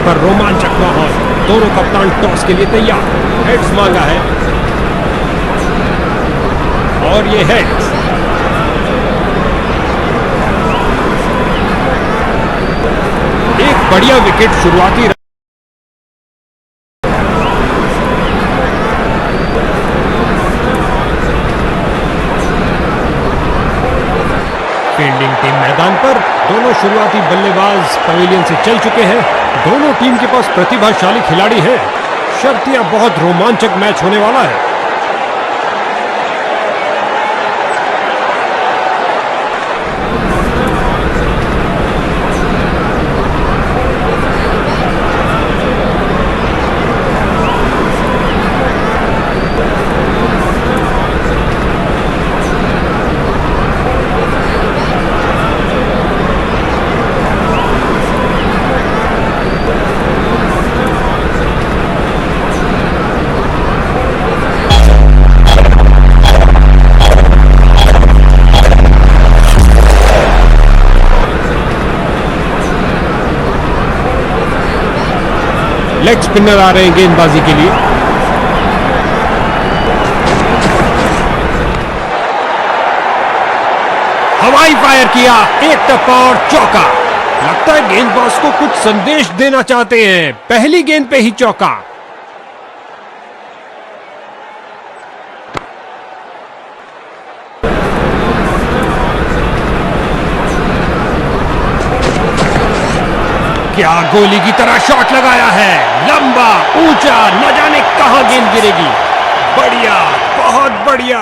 पर रोमांचक माहौल। दोनों कप्तान टॉस के लिए तैयार। हेड्स मांगा है और ये हेड्स। एक बढ़िया विकेट शुरुआती। फील्डिंग टीम मैदान पर। दोनों शुरुआती बल्लेबाज पवेलियन से चल चुके हैं। दोनों टीम के पास प्रतिभाशाली खिलाड़ी हैं। शर्तियां बहुत रोमांचक मैच होने वाला है। लेग स्पिनर आ रहे हैं गेंदबाजी के लिए। हवाई फायर किया, एक टप्पा और चौका। लगता है गेंदबाज को कुछ संदेश देना चाहते हैं। पहली गेंद पे ही चौका। क्या गोली की तरह शॉट लगाया है। लंबा ऊंचा, न जाने कहां गेंद गिरेगी। बढ़िया, बहुत बढ़िया।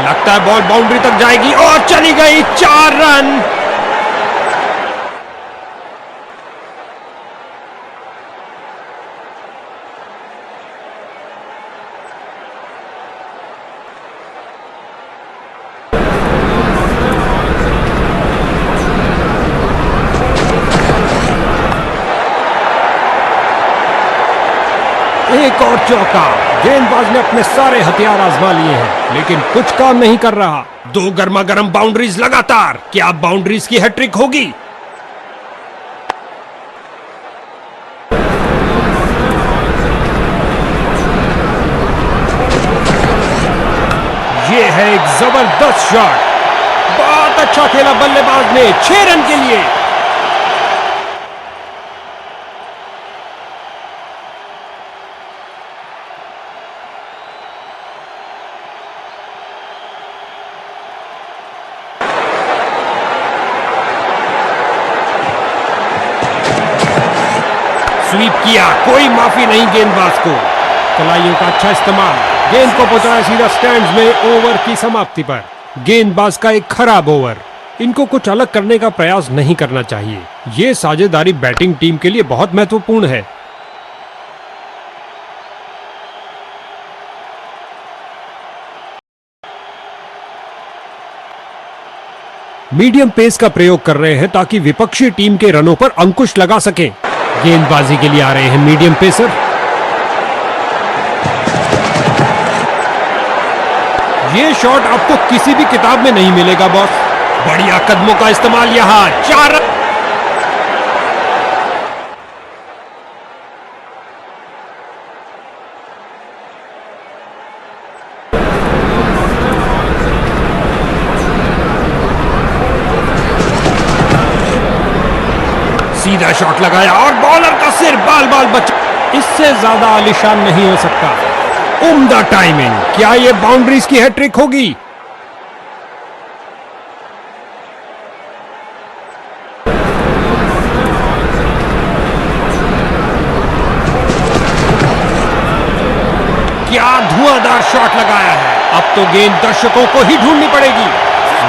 लगता है बॉल बाउंड्री तक जाएगी और चली गई। 4 रन। एक और चौका। गेंदबाज ने अपने सारे हथियार आजमा लिए हैं, लेकिन कुछ काम नहीं कर रहा। 2 गर्मा गर्म बाउंड्रीज लगातार। क्या बाउंड्रीज की हैट्रिक होगी? ये है एक जबरदस्त शॉट। बहुत अच्छा खेला बल्लेबाज ने। 6 रन के लिए। स्वीप किया, कोई माफी नहीं गेंदबाज को। कलाइयों का अच्छा इस्तेमाल। गेंद को पहुंचाया सीधा स्टैंड्स में। ओवर की समाप्ति पर गेंदबाज का एक खराब ओवर। इनको कुछ अलग करने का प्रयास नहीं करना चाहिए। ये साझेदारी बैटिंग टीम के लिए बहुत महत्वपूर्ण है। मीडियम पेस का प्रयोग कर रहे हैं ताकि विपक्षी टीम के रनों पर अंकुश लगा सकें। गेंदबाजी के लिए आ रहे हैं मीडियम पेसर। ये शॉट आपको किसी भी किताब में नहीं मिलेगा बॉस। बढ़िया कदमों का इस्तेमाल यहां। 4 रन। सीधा शॉट लगाया और बॉलर का सिर बाल बाल बचा। इससे ज्यादा आलीशान नहीं हो सकता। उम्दा टाइमिंग। क्या ये बाउंड्रीज की हैट्रिक होगी? क्या धुआंधार शॉट लगाया है। अब तो गेंद दर्शकों को ही ढूंढनी पड़ेगी।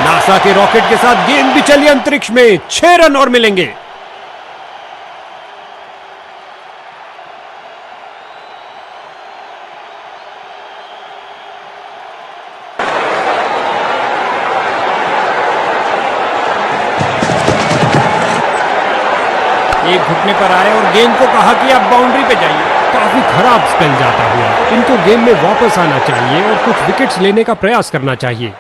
नासा के रॉकेट के साथ गेंद भी चली अंतरिक्ष में। 6 रन और मिलेंगे। एक घुटने पर आए और गेंद को कहा कि आप बाउंड्री पे जाइए। काफी खराब स्पेल जाता हुआ इनको गेम में वापस आना चाहिए और कुछ विकेट्स लेने का प्रयास करना चाहिए।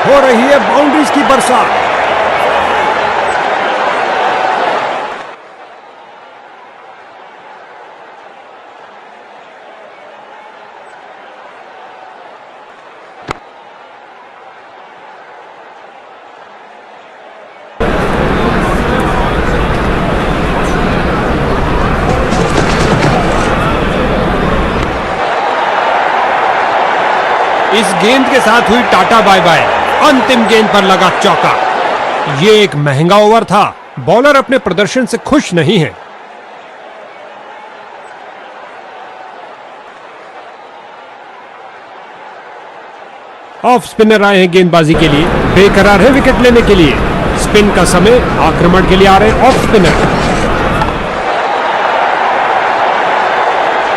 हो रही है बाउंड्रीज की बरसात। इस गेंद के साथ हुई टाटा बाय बाय। अंतिम गेंद पर लगा चौका। ये एक महंगा ओवर था। बॉलर अपने प्रदर्शन से खुश नहीं है। ऑफ स्पिनर आए हैं गेंदबाजी के लिए, बेकरार है विकेट लेने के लिए। स्पिन का समय, आक्रमण के लिए आ रहे हैं ऑफ स्पिनर।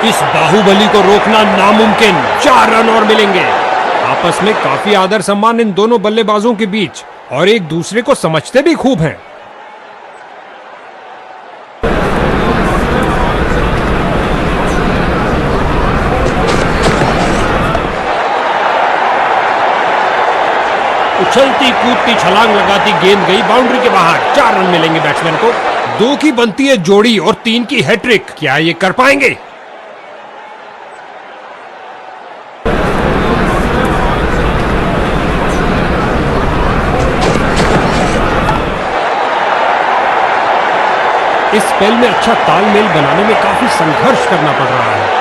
इस बाहुबली को रोकना नामुमकिन। 4 रन और मिलेंगे। आपस में काफी आदर सम्मान इन दोनों बल्लेबाजों के बीच और एक दूसरे को समझते भी खूब हैं। उछलती कूदती छलांग लगाती गेंद गई बाउंड्री के बाहर। 4 रन मिलेंगे बैट्समैन को। 2 की बनती है जोड़ी और 3 की हैट्रिक। क्या ये कर पाएंगे? इस स्पेल में अच्छा तालमेल बनाने में काफी संघर्ष करना पड़ रहा है।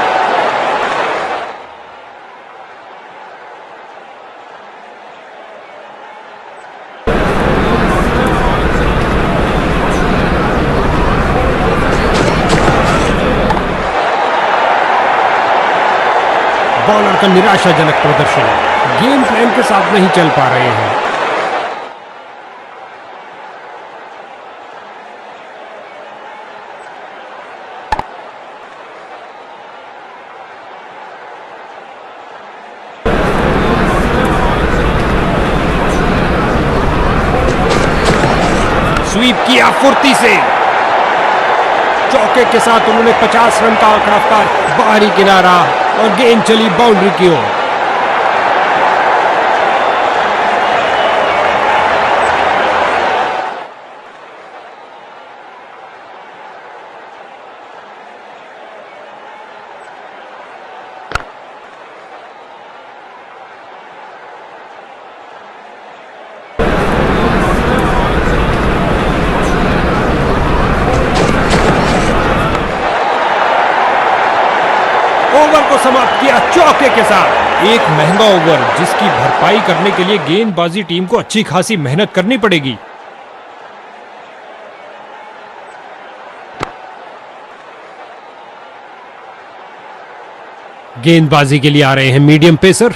बॉलर का निराशाजनक प्रदर्शन। गेम प्लान के साथ नहीं चल पा रहे हैं। स्वीप किया फुर्ती से। चौके के साथ उन्होंने 50 रन का आंकड़ा पार। बाहरी किनारा और गेंद चली बाउंड्री की ओर। ओवर को समाप्त किया चौके के साथ। एक महंगा ओवर जिसकी भरपाई करने के लिए गेंदबाजी टीम को अच्छी खासी मेहनत करनी पड़ेगी। गेंदबाजी के लिए आ रहे हैं मीडियम पेसर।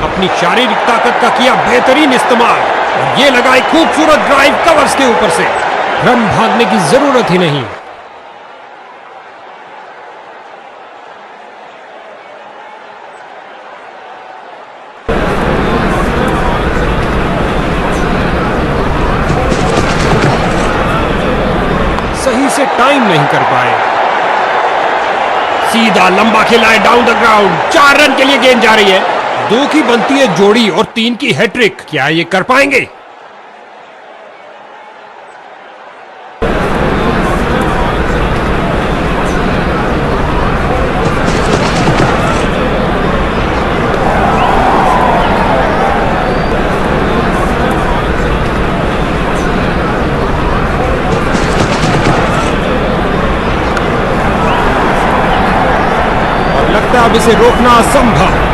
अपनी शारीरिक ताकत का किया बेहतरीन इस्तेमाल और ये लगाई खूबसूरत ड्राइव कवर्स के ऊपर से। रन भागने की जरूरत ही नहीं। सही से टाइम नहीं कर पाए। सीधा लंबा खिलाए डाउन द ग्राउंड। 4 रन के लिए गेंद जा रही है। 2 की बनती है जोड़ी और 3 की हैट्रिक। क्या ये कर पाएंगे? और लगता है अब इसे रोकना असंभव।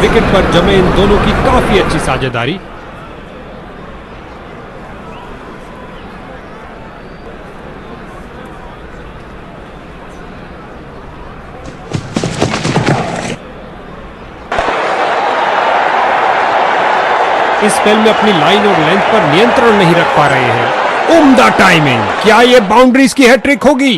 विकेट पर जमे इन दोनों की काफी अच्छी साझेदारी। इस स्पेल में अपनी लाइन और लेंथ पर नियंत्रण नहीं रख पा रहे हैं। उम्दा टाइमिंग, क्या ये बाउंड्रीज की हैट्रिक होगी?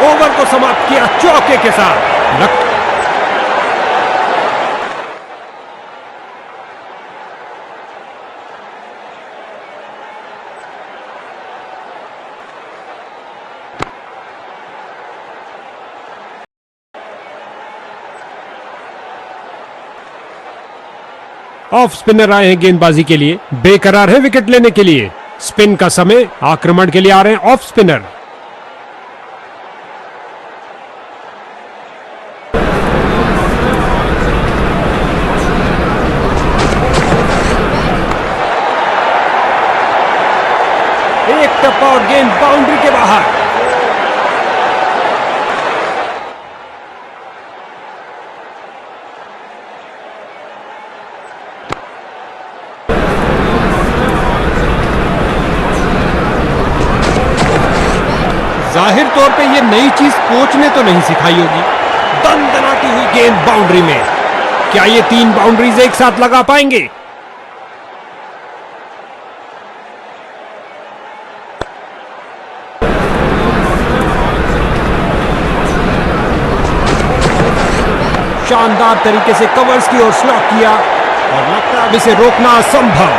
ओवर को समाप्त किया चौके के साथ। ऑफ स्पिनर आए हैं गेंदबाजी के लिए, बेकरार है विकेट लेने के लिए। स्पिन का समय, आक्रमण के लिए आ रहे हैं ऑफ स्पिनर। एक टप्पा और गेंद बाउंड्री के बाहर। जाहिर तौर पे ये नई चीज कोच ने तो नहीं सिखाई होगी। दनदनाती हुई गेंद बाउंड्री में। क्या ये 3 बाउंड्रीज एक साथ लगा पाएंगे? शानदार तरीके से कवर्स की ओर स्लॉक किया और लगता है इसे रोकना असंभव।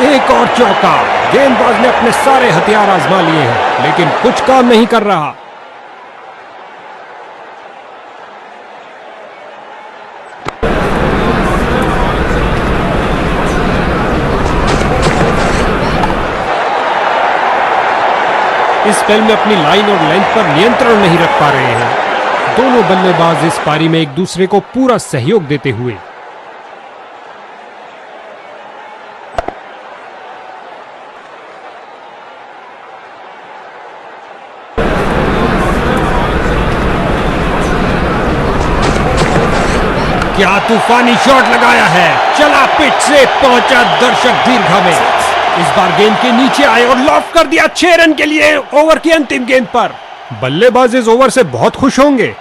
एक और चौका। गेंदबाज ने अपने सारे हथियार आजमा लिए हैं, लेकिन कुछ काम नहीं कर रहा। इस स्पेल में अपनी लाइन और लेंथ पर नियंत्रण नहीं रख पा रहे हैं। दोनों बल्लेबाज इस पारी में एक दूसरे को पूरा सहयोग देते हुए। क्या तूफानी शॉट लगाया है, चला पिच से पहुंचा दर्शक दीर्घा में। इस बार गेंद के नीचे आए और लॉफ्ट कर दिया 6 रन के लिए ओवर की अंतिम गेंद पर। बल्लेबाज इस ओवर से बहुत खुश होंगे।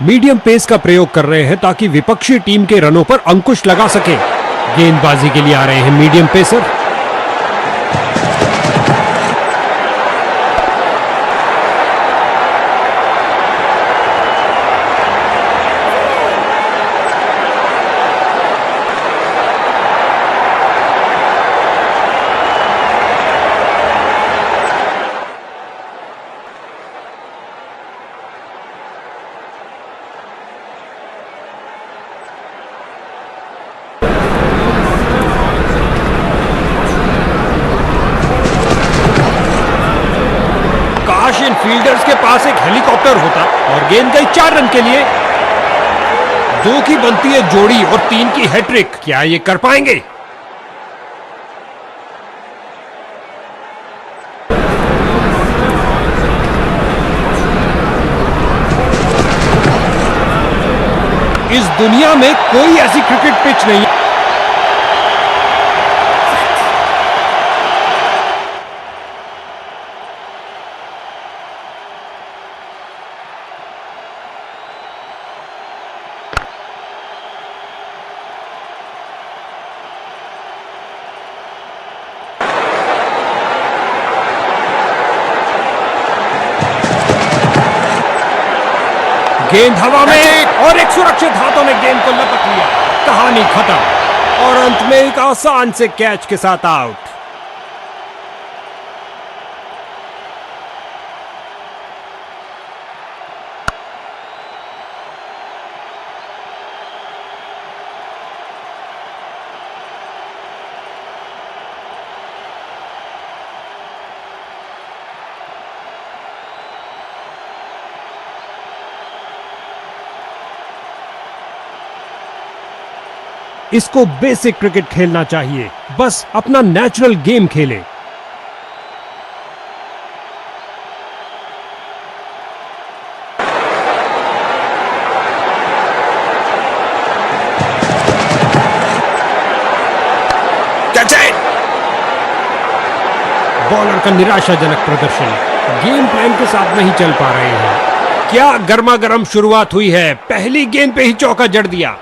मीडियम पेस का प्रयोग कर रहे हैं ताकि विपक्षी टीम के रनों पर अंकुश लगा सके। गेंदबाजी के लिए आ रहे हैं मीडियम पेसर। फील्डर्स के पास एक हेलीकॉप्टर होता और गेंद गई 4 रन के लिए। 2 की बनती है जोड़ी और 3 की हैट्रिक। क्या ये कर पाएंगे? इस दुनिया में कोई ऐसी क्रिकेट पिच नहीं है गेंद हवा में और एक सुरक्षित हाथों में गेंद को लपक लिया। कहानी खत्म और अंत में एक आसान से कैच के साथ आउट। इसको बेसिक क्रिकेट खेलना चाहिए, बस अपना नेचुरल गेम खेले। बॉलर का निराशाजनक प्रदर्शन, गेम प्लान के साथ नहीं चल पा रहे हैं। क्या गर्मा गर्म शुरुआत हुई है, पहली गेंद पे ही चौका जड़ दिया।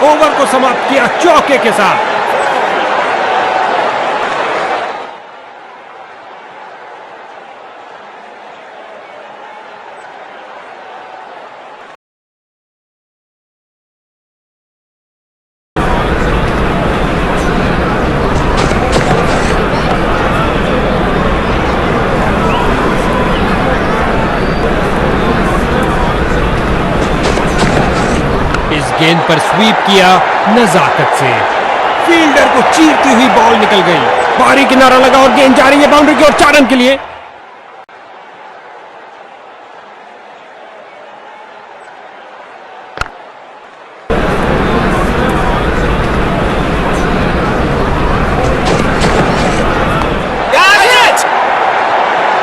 ओवर को समाप्त किया चौके के साथ। गेंद पर स्वीप किया नजाकत से, फील्डर को चीरती हुई बॉल निकल गई। बाहरी किनारा लगा और गेंद जा रही है बाउंड्री की ओर 4 रन के लिए।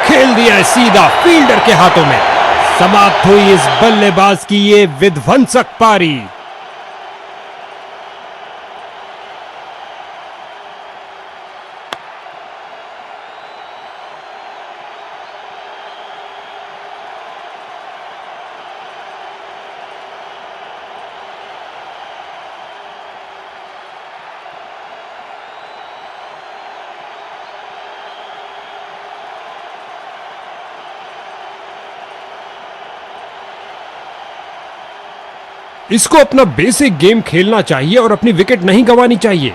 खेल दिया सीधा फील्डर के हाथों में। समाप्त हुई इस बल्लेबाज की ये विध्वंसक पारी। इसको अपना बेसिक गेम खेलना चाहिए और अपनी विकेट नहीं गंवानी चाहिए।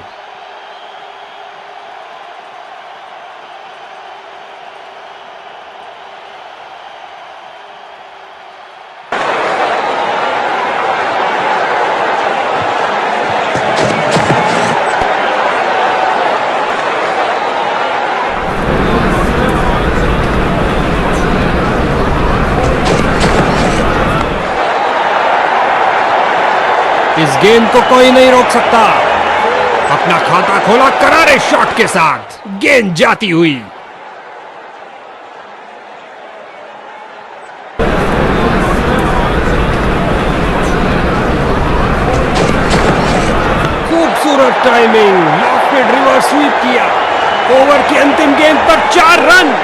इस गेंद को कोई नहीं रोक सकता। अपना खाता खोला करारे शॉट के साथ, गेंद जाती हुई। खूबसूरत timing, left mid reverse sweep किया। ओवर की अंतिम गेंद पर 4 रन।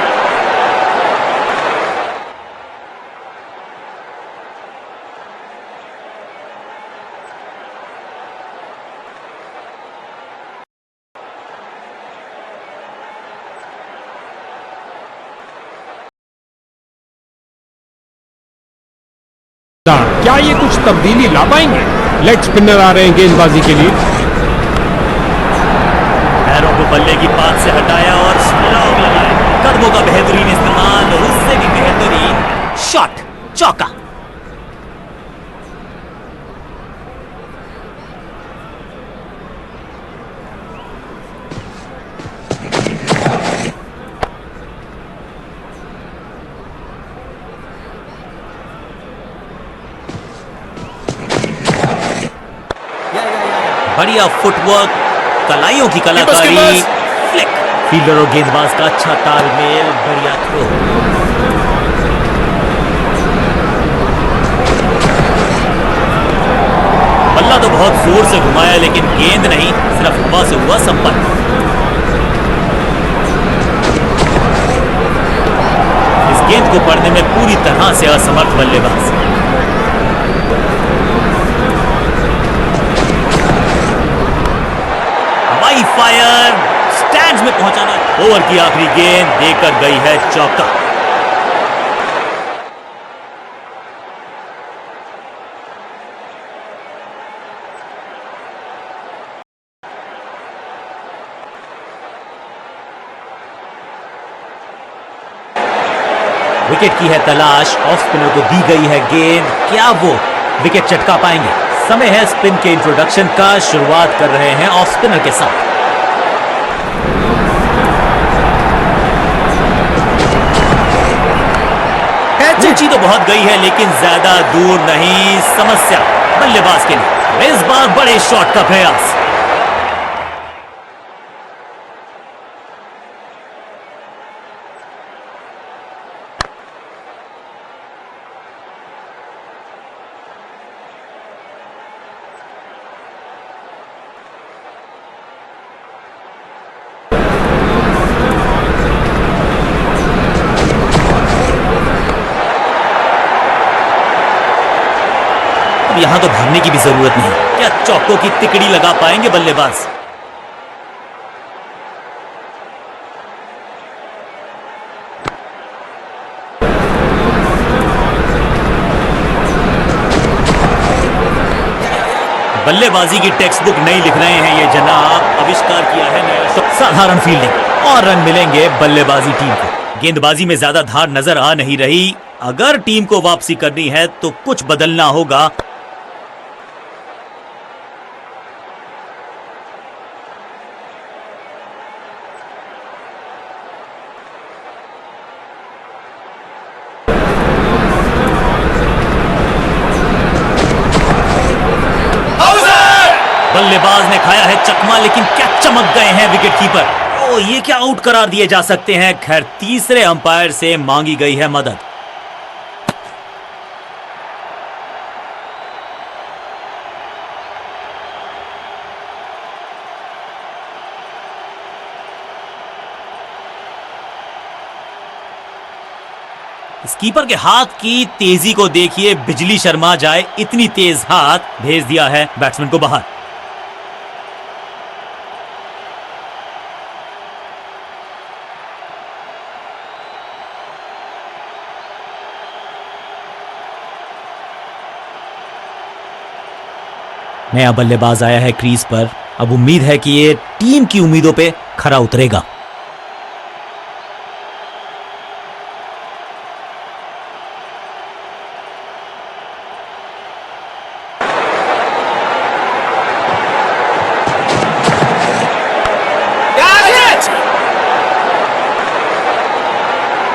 क्या ये कुछ तब्दीली ला पाएंगे? लेग स्पिनर आ रहे हैं गेंदबाजी के लिए। पैरों को बल्ले की पास से हटाया और स्लॉग लगाया। कदमों का बेहतरीन इस्तेमाल और उससे भी बेहतरीन शॉट, चौका। बढ़िया फुटवर्क, कलाइयों की कलाकारी, फ्लिक, फील्डर और गेंदबाज का अच्छा तालमेल, बढ़िया थ्रो। बल्ला तो बहुत जोर से घुमाया लेकिन गेंद नहीं, सिर्फ हवा से हुआ संपर्क। इस गेंद को पढ़ने में पूरी तरह से असमर्थ बल्लेबाज। फायर, में पहुंचाना। ओवर की आखिरी गेंद देकर गई है चौका। विकेट की है तलाश, ऑफ स्पिनर को दी गई है गेंद, क्या वो विकेट चटका पाएंगे? समय है स्पिन के इंट्रोडक्शन का। शुरुआत कर रहे हैं ऑफ स्पिनर के साथ। ऊंची तो बहुत गई है लेकिन ज्यादा दूर नहीं। समस्या बल्लेबाज के लिए, इस बार बड़े शॉट का प्रयास। यहां तो भागने की भी जरूरत नहीं। क्या चौकों की तिकड़ी लगा पाएंगे बल्लेबाज? बल्लेबाजी की टेक्स्ट बुक नहीं लिख रहे हैं ये जनाब। आविष्कार किया है नया साधारण फील्डिंग और रन मिलेंगे बल्लेबाजी टीम को। गेंदबाजी में ज्यादा धार नजर आ नहीं रही। अगर टीम को वापसी करनी है तो कुछ बदलना होगा। बल्लेबाज ने खाया है चकमा, लेकिन क्या चमक गए हैं विकेट कीपर। ओ, ये क्या आउट करार दिए जा सकते हैं। खैर, तीसरे अंपायर से मांगी गई है मदद। कीपर के हाथ की तेजी को देखिए, बिजली शर्मा जाए, इतनी तेज हाथ भेज दिया है बैट्समैन को बाहर। नया बल्लेबाज आया है क्रीज पर। अब उम्मीद है कि ये टीम की उम्मीदों पे खरा उतरेगा।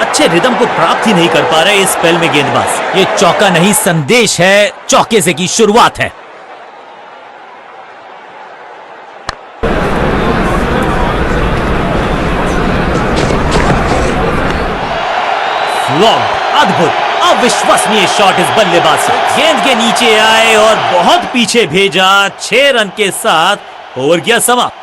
अच्छे रिदम को प्राप्त ही नहीं कर पा रहे इस स्पेल में गेंदबाज। ये चौका नहीं, संदेश है चौके से की शुरुआत है। अद्भुत, अविश्वसनीय शॉट इस बल्लेबाज से। गेंद के नीचे आए और बहुत पीछे भेजा। 6 रन के साथ ओवर किया समाप्त।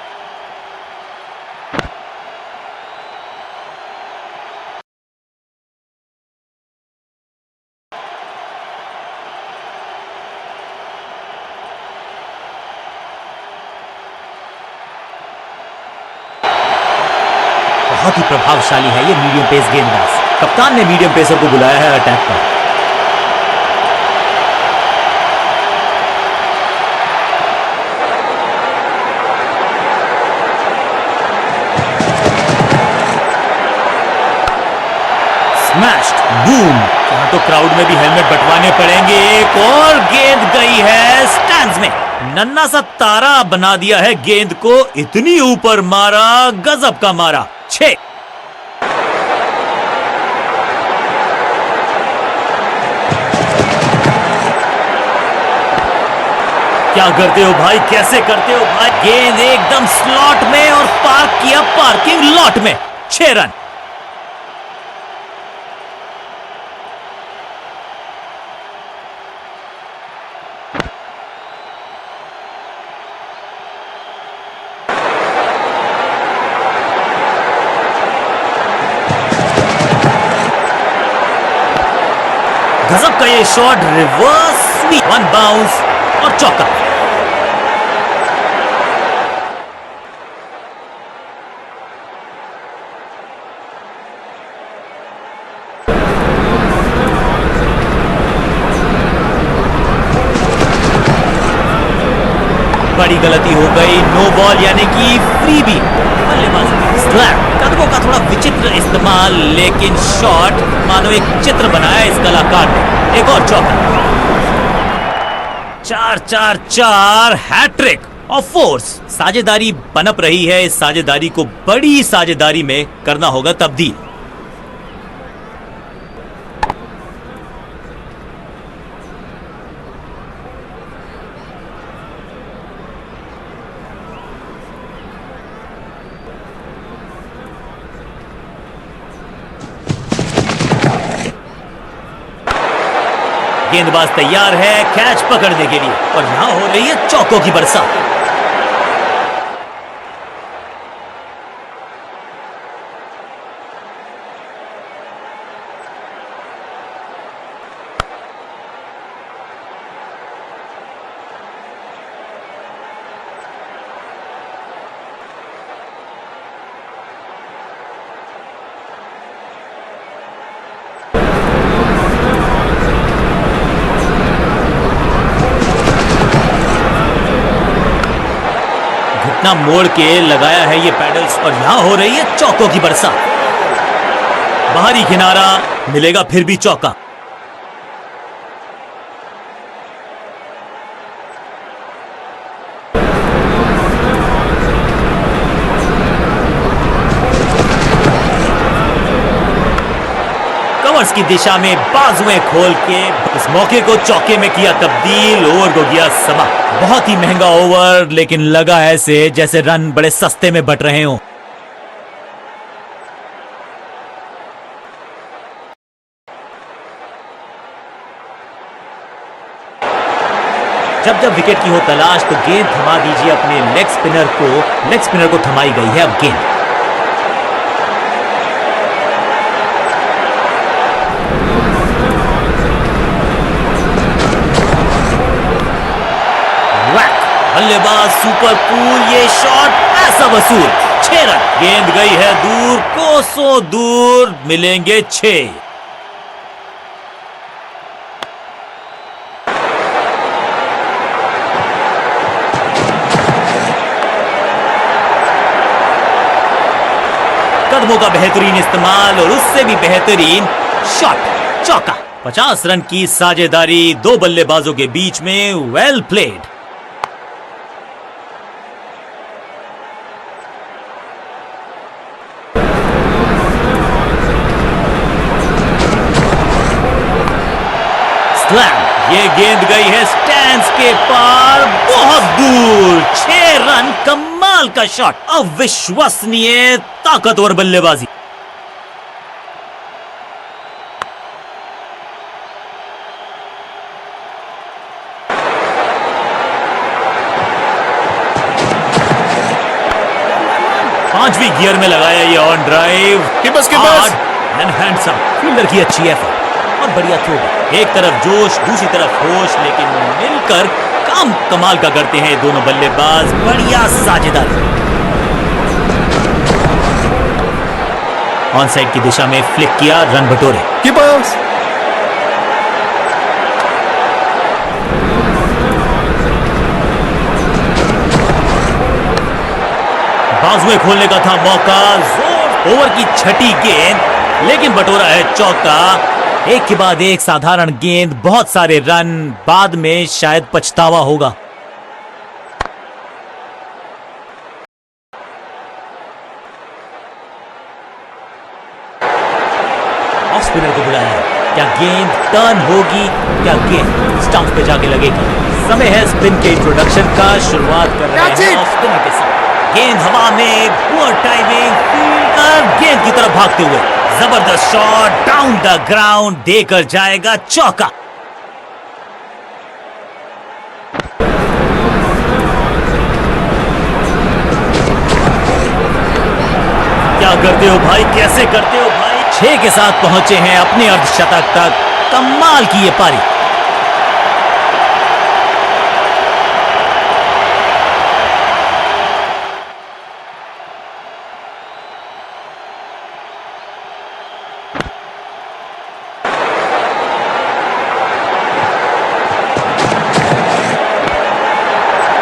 बहुत ही प्रभावशाली है ये मीडियम पेस गेंदबाज। कप्तान ने मीडियम पेसर को बुलाया है अटैक पर। Smashed, boom. यहां तो क्राउड में भी हेलमेट बंटवाने पड़ेंगे। एक और गेंद गई है स्टैंड्स में। नन्ना सा तारा बना दिया है गेंद को। इतनी ऊपर मारा, गजब का मारा। 6। क्या करते हो भाई, कैसे करते हो भाई। गेंद एकदम स्लॉट में और पार्क किया पार्किंग लॉट में। 6 रन। गजब का ये शॉट, रिवर्स स्वीप, 1 बाउंस और चौका। बड़ी गलती हो गई, नो बॉल यानी कि फ्री भी। बल्लेबाजी स्लैम, कदमों का थोड़ा विचित्र इस्तेमाल, लेकिन शॉट मानो एक चित्र बनाया इस कलाकार ने। एक और चौका। 4-4-4 हैट्रिक ऑफ फोर्स। साझेदारी पनप रही है, इस साझेदारी को बड़ी साझेदारी में करना होगा तब्दील। गेंदबाज तैयार है कैच पकड़ने के लिए और यहां हो रही है चौकों की बरसात। घुटना मोड़ के लगाया है ये पैडल्स और यहां हो रही है चौकों की बरसात। बाहरी किनारा मिलेगा फिर भी चौका। कवर्स की दिशा में बाजुएं खोल के इस मौके को चौके में किया तब्दील। ओवर को किया समाप्त। बहुत ही महंगा ओवर, लेकिन लगा ऐसे जैसे रन बड़े सस्ते में बट रहे हों। जब जब विकेट की हो तलाश तो गेंद थमा दीजिए अपने लेग स्पिनर को थमाई गई है अब गेंद। बल्लेबाज सुपर कूल, ये शॉट ऐसा वसूल। 6 रन। गेंद गई है दूर, कोसों दूर, मिलेंगे 6। कदमों का बेहतरीन इस्तेमाल और उससे भी बेहतरीन शॉट, चौका। 50 रन की साझेदारी दो बल्लेबाजों के बीच में। Well played. ये गेंद गई है स्टैंड्स के पार, बहुत दूर। 6 रन। कमाल का शॉट, अविश्वसनीय ताकतवर बल्लेबाजी। पांचवी गियर में लगाया ये on drive. And handsome. Fielder की अच्छी एफर्ट और बढ़िया थ्रो। एक तरफ जोश, दूसरी तरफ होश, लेकिन मिलकर काम कमाल का करते हैं दोनों बल्लेबाज। बढ़िया साझेदारी। ऑन साइड की दिशा में फ्लिक किया, रन बटोरे। कीपर्स। बाजुएं खोलने का था मौका। जोर। ओवर की छठी गेंद, लेकिन बटोरा है चौका। एक के बाद एक साधारण गेंद, बहुत सारे रन, बाद में शायद पछतावा होगा। ऑफ स्पिनर को बुलाया है। क्या गेंद टर्न होगी? क्या गेंद स्टंप पे जाके लगेगी? समय है स्पिन के इंट्रोडक्शन का। शुरुआत कर रहे हैं ऑफ स्पिनर के साथ। गेंद हवा में, पुअर टाइमिंग, फील्डर गेंद की तरफ भागते हुए। जबरदस्त शॉट, डाउन द ग्राउंड, देकर जाएगा चौका। क्या करते हो भाई, कैसे करते हो भाई? 6 के साथ पहुंचे हैं अपने अर्धशतक तक। कमाल की ये पारी।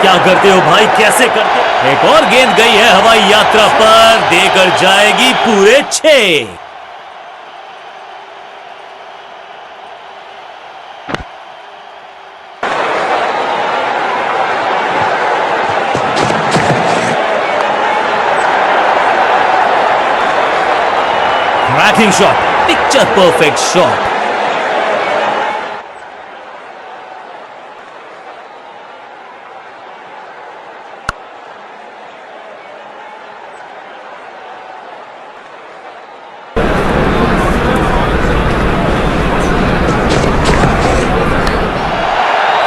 क्या करते हो भाई, कैसे करते हो? एक और गेंद गई है हवाई यात्रा पर, देकर जाएगी पूरे 6। Cracking shot, picture perfect shot.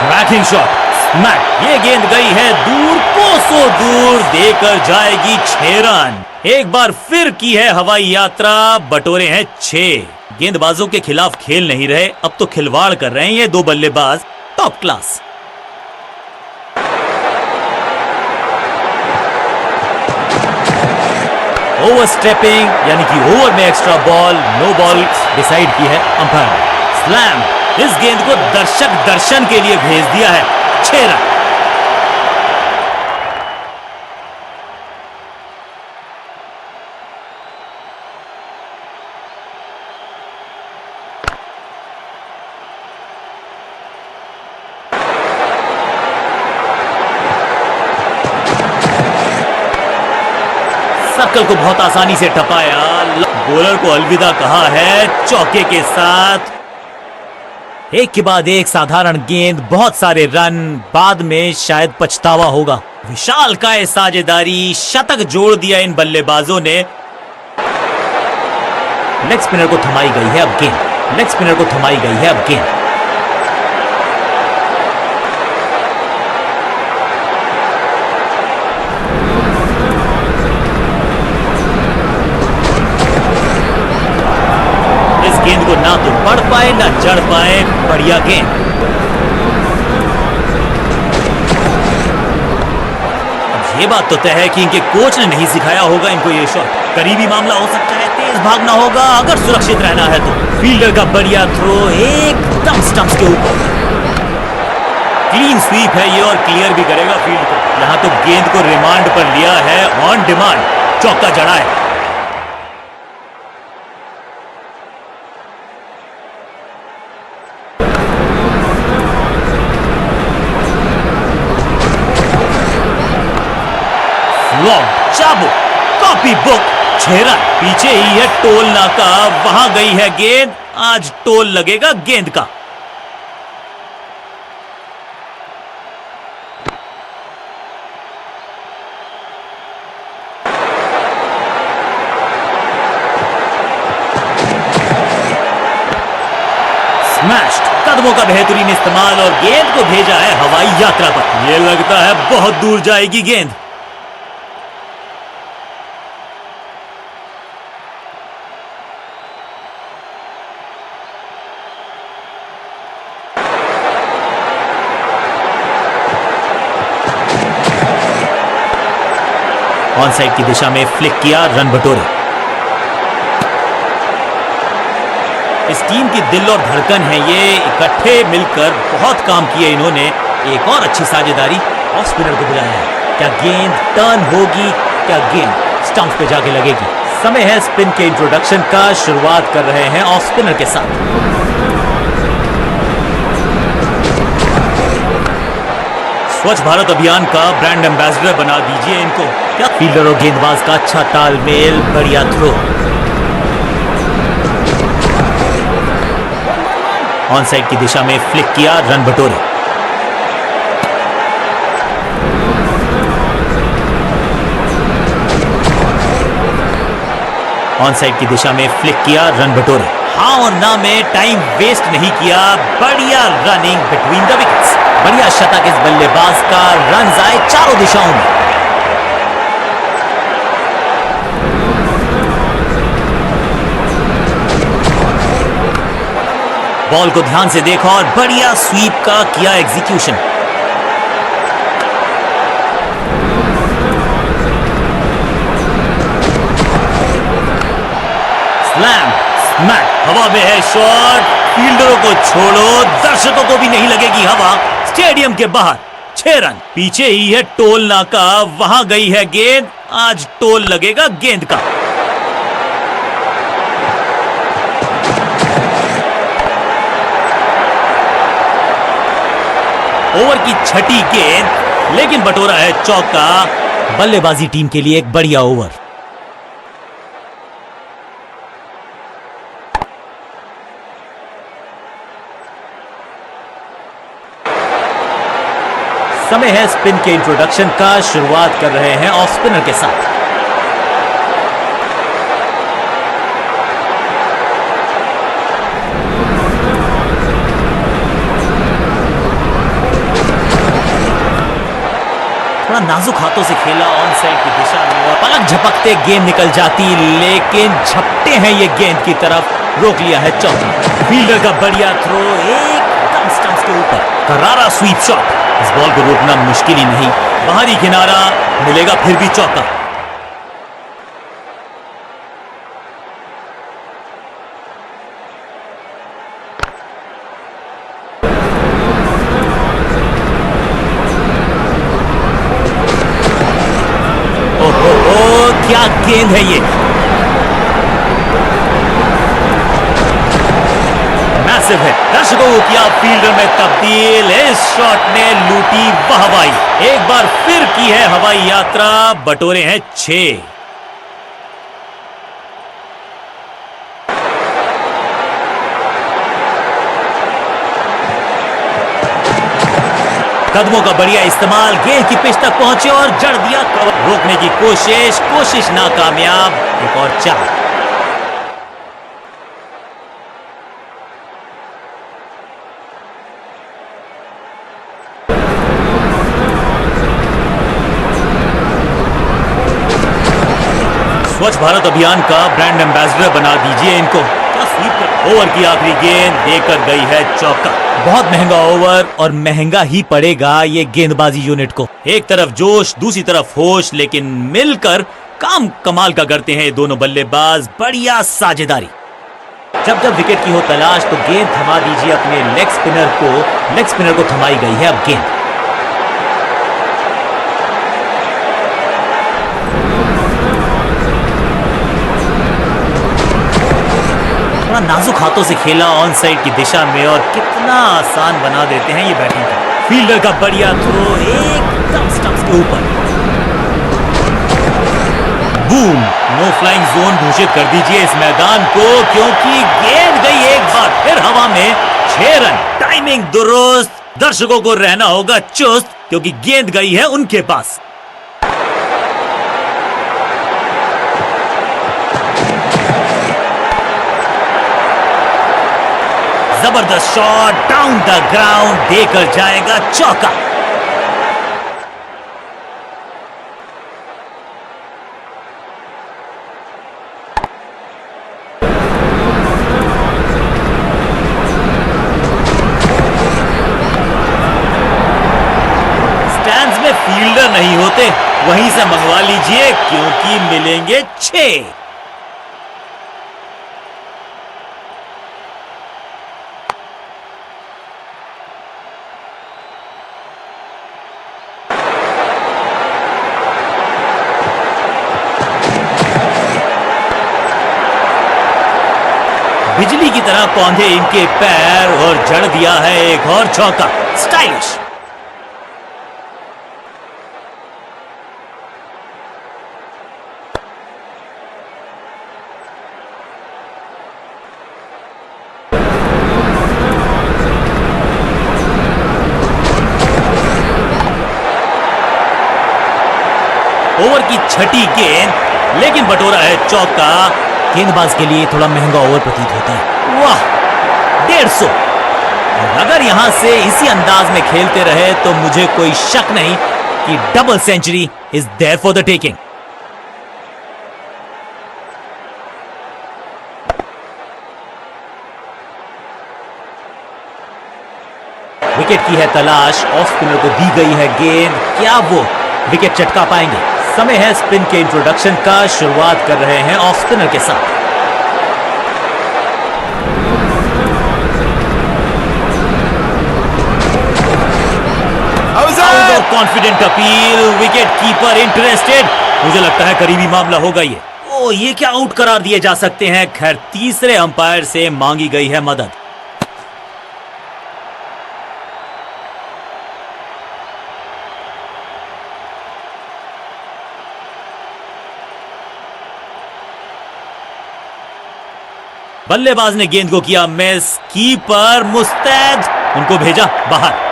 Cracking shot, smack. ये गेंद गई है दूर, कोसों दूर, देकर जाएगी 6 रन। एक बार फिर की है हवाई यात्रा, बटोरे हैं 6। गेंदबाजों के खिलाफ खेल नहीं रहे, अब तो खिलवाड़ कर रहे हैं ये 2 बल्लेबाज, टॉप क्लास। ओवर स्टेपिंग यानी कि ओवर में extra ball, no ball decide की है अंपायर। स्लैम, इस गेंद को दर्शक दर्शन के लिए भेज दिया है, 6 रन। सर्कल को बहुत आसानी से टपाया, बॉलर को अलविदा कहा है चौके के साथ। एक के बाद एक साधारण गेंद, बहुत सारे रन, बाद में शायद पछतावा होगा। विशाल काय साझेदारी, शतक जोड़ दिया इन बल्लेबाजों ने। लेग स्पिनर को थमाई गई है अब गेंद, लेग स्पिनर को थमाई गई है अब गेंद। गेंद को ना तो पढ़ पाए ना जड़ पाए, बढ़िया गेंद। अब ये बात तो तय है कि इनके कोच ने नहीं सिखाया होगा इनको ये शॉट। करीबी मामला हो सकता है, तेज भागना होगा अगर सुरक्षित रहना है तो। फील्डर का बढ़िया थ्रो एकदम स्टंप्स के ऊपर। क्लीन स्वीप है ये और क्लियर भी करेगा फील्ड को। यहां तो गेंद को रिमांड पर लिया है, ऑन डिमांड चौका जड़ा है। चाबू, कॉपी बुक, 6 रन। पीछे ही है टोल नाका, वहां गई है गेंद, आज टोल लगेगा गेंद का। स्मैश्ड, कदमों का बेहतरीन इस्तेमाल और गेंद को भेजा है हवाई यात्रा पर। यह लगता है बहुत दूर जाएगी गेंद। ऑन साइड की दिशा में फ्लिक किया, रन बटोरे। इस टीम की दिल और धड़कन है ये, इकट्ठे मिलकर बहुत काम किए इन्होंने। एक और अच्छी साझेदारी, ऑफ स्पिनर को बुलाया है। क्या गेंद टर्न होगी, क्या गेंद स्टंप पे जाके लगेगी? समय है स्पिन के इंट्रोडक्शन का, शुरुआत कर रहे हैं ऑफ स्पिनर के साथ। स्वच्छ भारत अभियान का ब्रांड एम्बेसडर बना दीजिए इनको। क्या फील्डर और गेंदबाज का अच्छा तालमेल, बढ़िया थ्रो। ऑन साइड की दिशा में फ्लिक किया, रन बटोरे। ऑन साइड की दिशा में फ्लिक किया, रन बटोरे। हाँ और ना में टाइम वेस्ट नहीं किया, बढ़िया रनिंग बिटवीन द विकेट्स। बढ़िया शतक इस बल्लेबाज का, रन आए चारों दिशाओं में। बॉल को ध्यान से देखा और बढ़िया स्वीप का किया एग्जीक्यूशन। स्लैम, स्मैक, हवा में है शॉट। फील्डरों को छोड़ो, दर्शकों को भी नहीं लगेगी हवा। स्टेडियम के बाहर 6 रन। पीछे ही है टोल नाका, वहां गई है गेंद, आज टोल लगेगा गेंद का। ओवर की छठी गेंद, लेकिन बटोरा है चौका। बल्लेबाजी टीम के लिए एक बढ़िया ओवर। समय है स्पिन के इंट्रोडक्शन का। शुरुआत कर रहे हैं ऑफ स्पिनर के साथ। थोड़ा नाजुक हाथों से खेला ऑन साइड की दिशा में और पलक झपकते गेंद निकल जाती, लेकिन झपटे हैं ये गेंद की तरफ, रोक लिया है चौका। फील्डर का बढ़िया थ्रो एकदम स्टंप्स के ऊपर, करारा स्वीप शॉट। इस बॉल को रोकना मुश्किल ही नहीं, बाहरी किनारा मिलेगा, फिर भी चौका। क्या गेंद है ये, मैसिव है। दर्शकों को किया फील्डर में तब्दील, इस शॉट ने लूटी वाहवाही। एक बार फिर की है हवाई यात्रा, बटोरे हैं 6। कदमों का बढ़िया इस्तेमाल, गेंद की पिच तक पहुंचे और जड़ दिया कवर। रोकने की कोशिश नाकामयाब। एक और 4। स्वच्छ भारत अभियान का ब्रांड एम्बेसडर बना दीजिए इनको। ओवर की आखिरी गेंद देकर गई है चौका। बहुत महंगा ओवर और महंगा ही पड़ेगा ये गेंदबाजी यूनिट को। एक तरफ जोश, दूसरी तरफ होश, लेकिन मिलकर काम कमाल का करते हैं ये दोनों बल्लेबाज। बढ़िया साझेदारी। जब जब विकेट की हो तलाश तो गेंद थमा दीजिए अपने लेग स्पिनर को थमाई गई है अब गेंद। थोड़ा नाजुक हाथों से खेला ऑन साइड की दिशा में और कितना आसान बना देते हैं ये बैटिंग का। फील्डर का बढ़िया थ्रो एकदम स्टंप्स के ऊपर। बूम, नो फ्लाइंग जोन घोषित कर दीजिए इस मैदान को, क्योंकि गेंद गई एक बार फिर हवा में। 6 रन, टाइमिंग दुरुस्त। दर्शकों को रहना होगा चुस्त, क्योंकि गेंद गई है उनके पास। जबरदस्त शॉट डाउन द ग्राउंड, देकर जाएगा चौका। स्टैंड्स में फील्डर नहीं होते, वहीं से मंगवा लीजिए, क्योंकि मिलेंगे 6। बिजली की तरह कौंधे इनके पैर और जड़ दिया है एक और चौका। स्टाइलिश। ओवर की छठी गेंद, लेकिन बटोरा है चौका। गेंदबाज के लिए थोड़ा महंगा ओवर प्रतीत होता है। वाह, 150। और अगर यहां से इसी अंदाज में खेलते रहे तो मुझे कोई शक नहीं कि double century is there for the taking. Wicket की है तलाश, ऑफ स्पिनर को दी गई है गेंद, क्या वो विकेट चटका पाएंगे? समय है स्पिन के इंट्रोडक्शन का। शुरुआत कर रहे हैं ऑफ स्पिनर के साथ। Confident appeal, wicket keeper interested. मुझे लगता है करीबी मामला होगा ये। ओ, ये क्या आउट करार दिए जा सकते हैं। खैर, तीसरे अंपायर से मांगी गई है मदद। बल्लेबाज ने गेंद को किया मिस, कीपर मुस्तैद, उनको भेजा बाहर।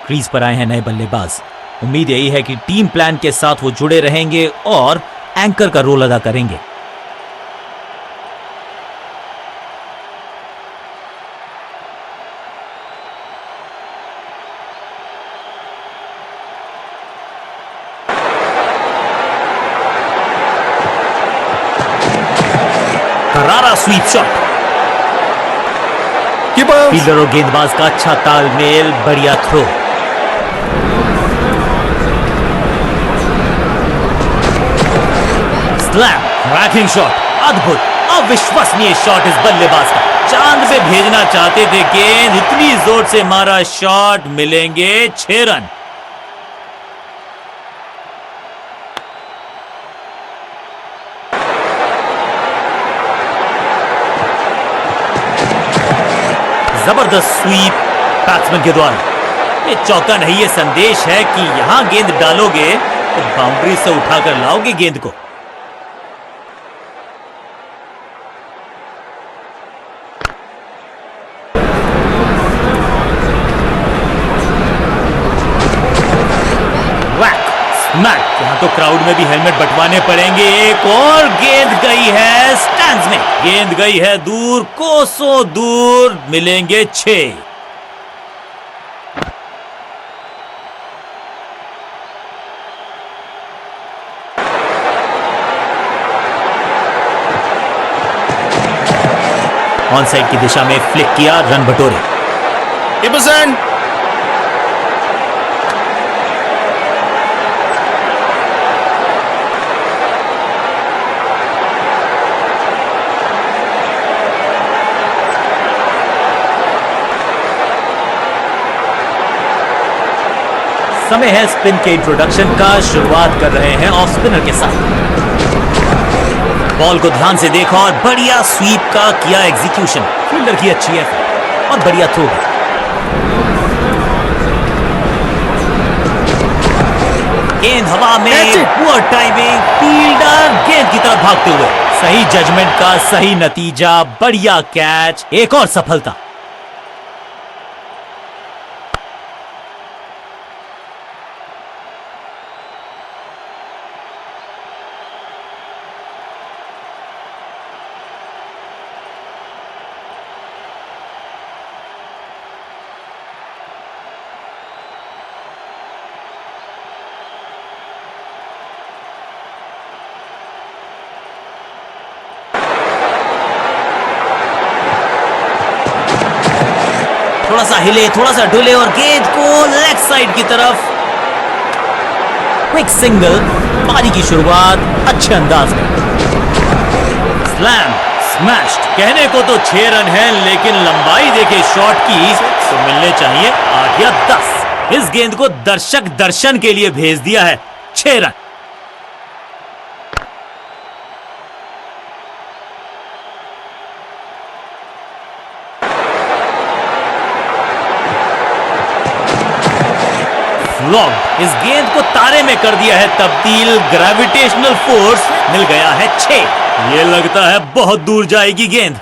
क्रीज पर आए हैं नए बल्लेबाज। उम्मीद यही है कि टीम प्लान के साथ वो जुड़े रहेंगे और एंकर का रोल अदा करेंगे। करारा स्वीप शॉट, फील्डर और गेंदबाज का अच्छा तालमेल, बढ़िया थ्रो। स्लैम, रैकिंग शॉट, अद्भुत, अविश्वसनीय शॉट इस बल्लेबाज का। चांद पे भेजना चाहते थे गेंद, इतनी जोर से मारा शॉट, मिलेंगे 6 रन। जबरदस्त स्वीप बैट्समैन के द्वारा। ये चौका नहीं, ये संदेश है कि यहां गेंद डालोगे तो बाउंड्री से उठाकर लाओगे गेंद को। यहां तो क्राउड में भी हेलमेट बंटवाने पड़ेंगे। एक और गेंद गई है स्टैंड्स में, गेंद गई है दूर, कोसों दूर, मिलेंगे 6। ऑन साइड की दिशा में फ्लिक किया, रन बटोरे। समय है स्पिन के इंट्रोडक्शन का। शुरुआत कर रहे हैं ऑफ स्पिनर के साथ। बॉल को ध्यान से देखा और बढ़िया स्वीप का किया एग्जीक्यूशन। फील्डर की अच्छी है और बढ़िया थ्रो भी। गेंद हवा में, पुअर टाइमिंग, फील्डर गेंद की तरफ भागते हुए। सही जजमेंट का सही नतीजा, बढ़िया कैच, एक और सफलता। थोड़ा सा हिले, थोड़ा सा डुले और गेंद को लेग साइड की तरफ। क्विक सिंगल, पारी की शुरुआत अच्छे अंदाज में। Slam, smashed. कहने को तो 6 रन है, लेकिन लंबाई देखे शॉट की तो मिलने चाहिए 8 या 10। इस गेंद को दर्शक दर्शन के लिए भेज दिया है। 6 रन। इस गेंद को तारे में कर दिया है तब्दील। ग्रेविटेशनल फोर्स मिल गया है 6। ये लगता है बहुत दूर जाएगी गेंद।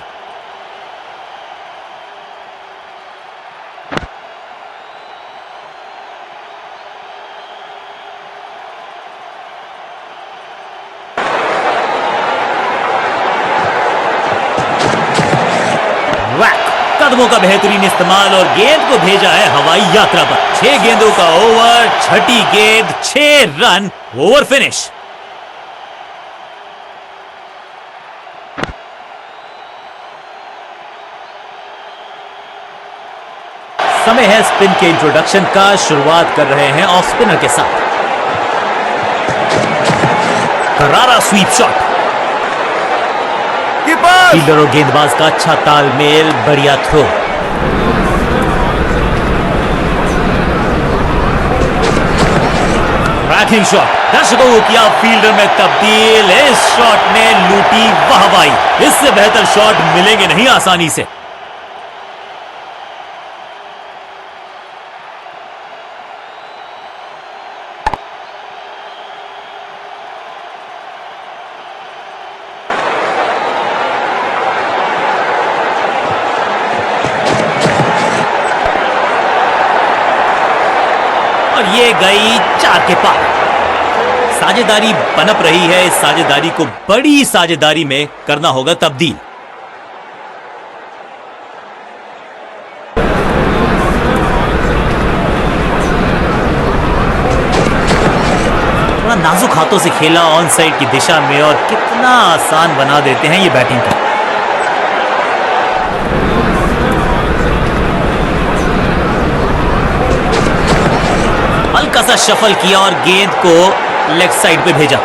कदमों का बेहतरीन इस्तेमाल और गेंद को भेजा है हवाई यात्रा पर। 6 गेंदों का ओवर, छठी गेंद, 6 रन, ओवर फिनिश। समय है स्पिन के इंट्रोडक्शन का। शुरुआत कर रहे हैं ऑफ स्पिनर के साथ। करारा स्वीप शॉट, कीपर फील्डर और गेंदबाज का अच्छा तालमेल, बढ़िया थ्रो। रैकिंग शॉट, दर्शकों को किया फील्डर में तब्दील। इस शॉट ने लूटी वाहवाही। इससे बेहतर शॉट मिलेंगे नहीं आसानी से। और ये गई 4 के पार। साझेदारी बनप रही है। इस साझेदारी को बड़ी साझेदारी में करना होगा तब्दील। थोड़ा नाजुक हाथों से खेला ऑन साइड की दिशा में, और कितना आसान बना देते हैं ये बैटिंग का। हल्का सा शफल किया और गेंद को लेग साइड पे भेजा।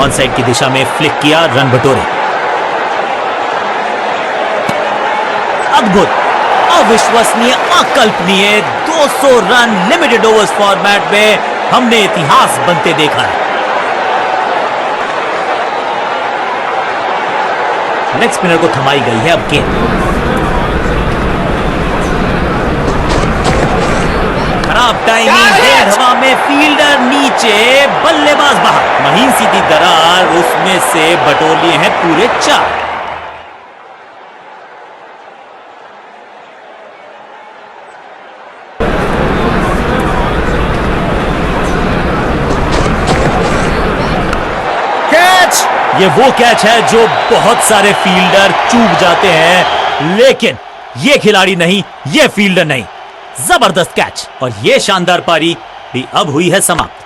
ऑन साइड की दिशा में फ्लिक किया, रन बटोरे। अद्भुत, अविश्वसनीय, अकल्पनीय 200 रन लिमिटेड ओवर्स फॉर्मेट में हमने इतिहास बनते देखा है। लेग स्पिनर को थमाई गई है अब गेंद। खराब टाइमिंग, गेंद हवा में, फील्डर नीचे, बल्लेबाज बाहर। महीन सीधी दरार, उसमें से बटोर लिए हैं पूरे 4। ये वो कैच है जो बहुत सारे फील्डर चूक जाते हैं, लेकिन ये खिलाड़ी नहीं, ये फील्डर नहीं। जबरदस्त कैच, और ये शानदार पारी भी अब हुई है समाप्त।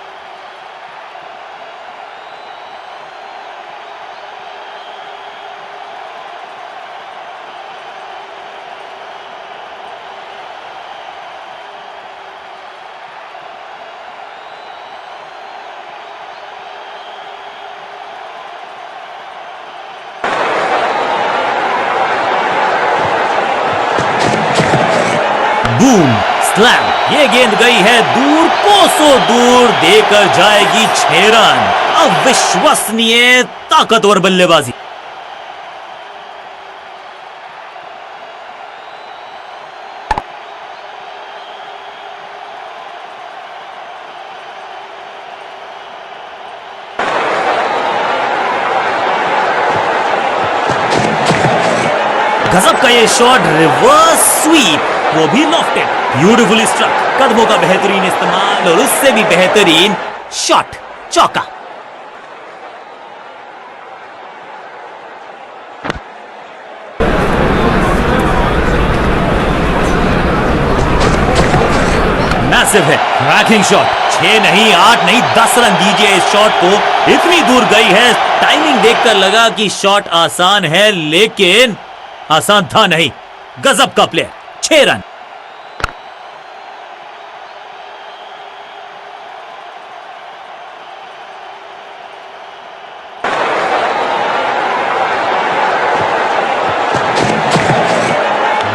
बूम, स्लैम, ये गेंद गई है दूर, कोसों दूर, देकर जाएगी 6 रन। अविश्वसनीय ताकतवर बल्लेबाजी। गजब का ये शॉट, रिवर्स स्वीप, वो भी लॉफ्टेड, ब्यूटीफुली स्ट्रक। कदमों का बेहतरीन इस्तेमाल, और उससे भी बेहतरीन शॉट, चौका। मैसिव है, रैकिंग शॉट। 6 नहीं, 8 नहीं, 10 रन दीजिए इस शॉट को। इतनी दूर गई है, टाइमिंग देखकर लगा कि शॉट आसान है, लेकिन आसान था नहीं। गजब का प्लेयर, 6 रन।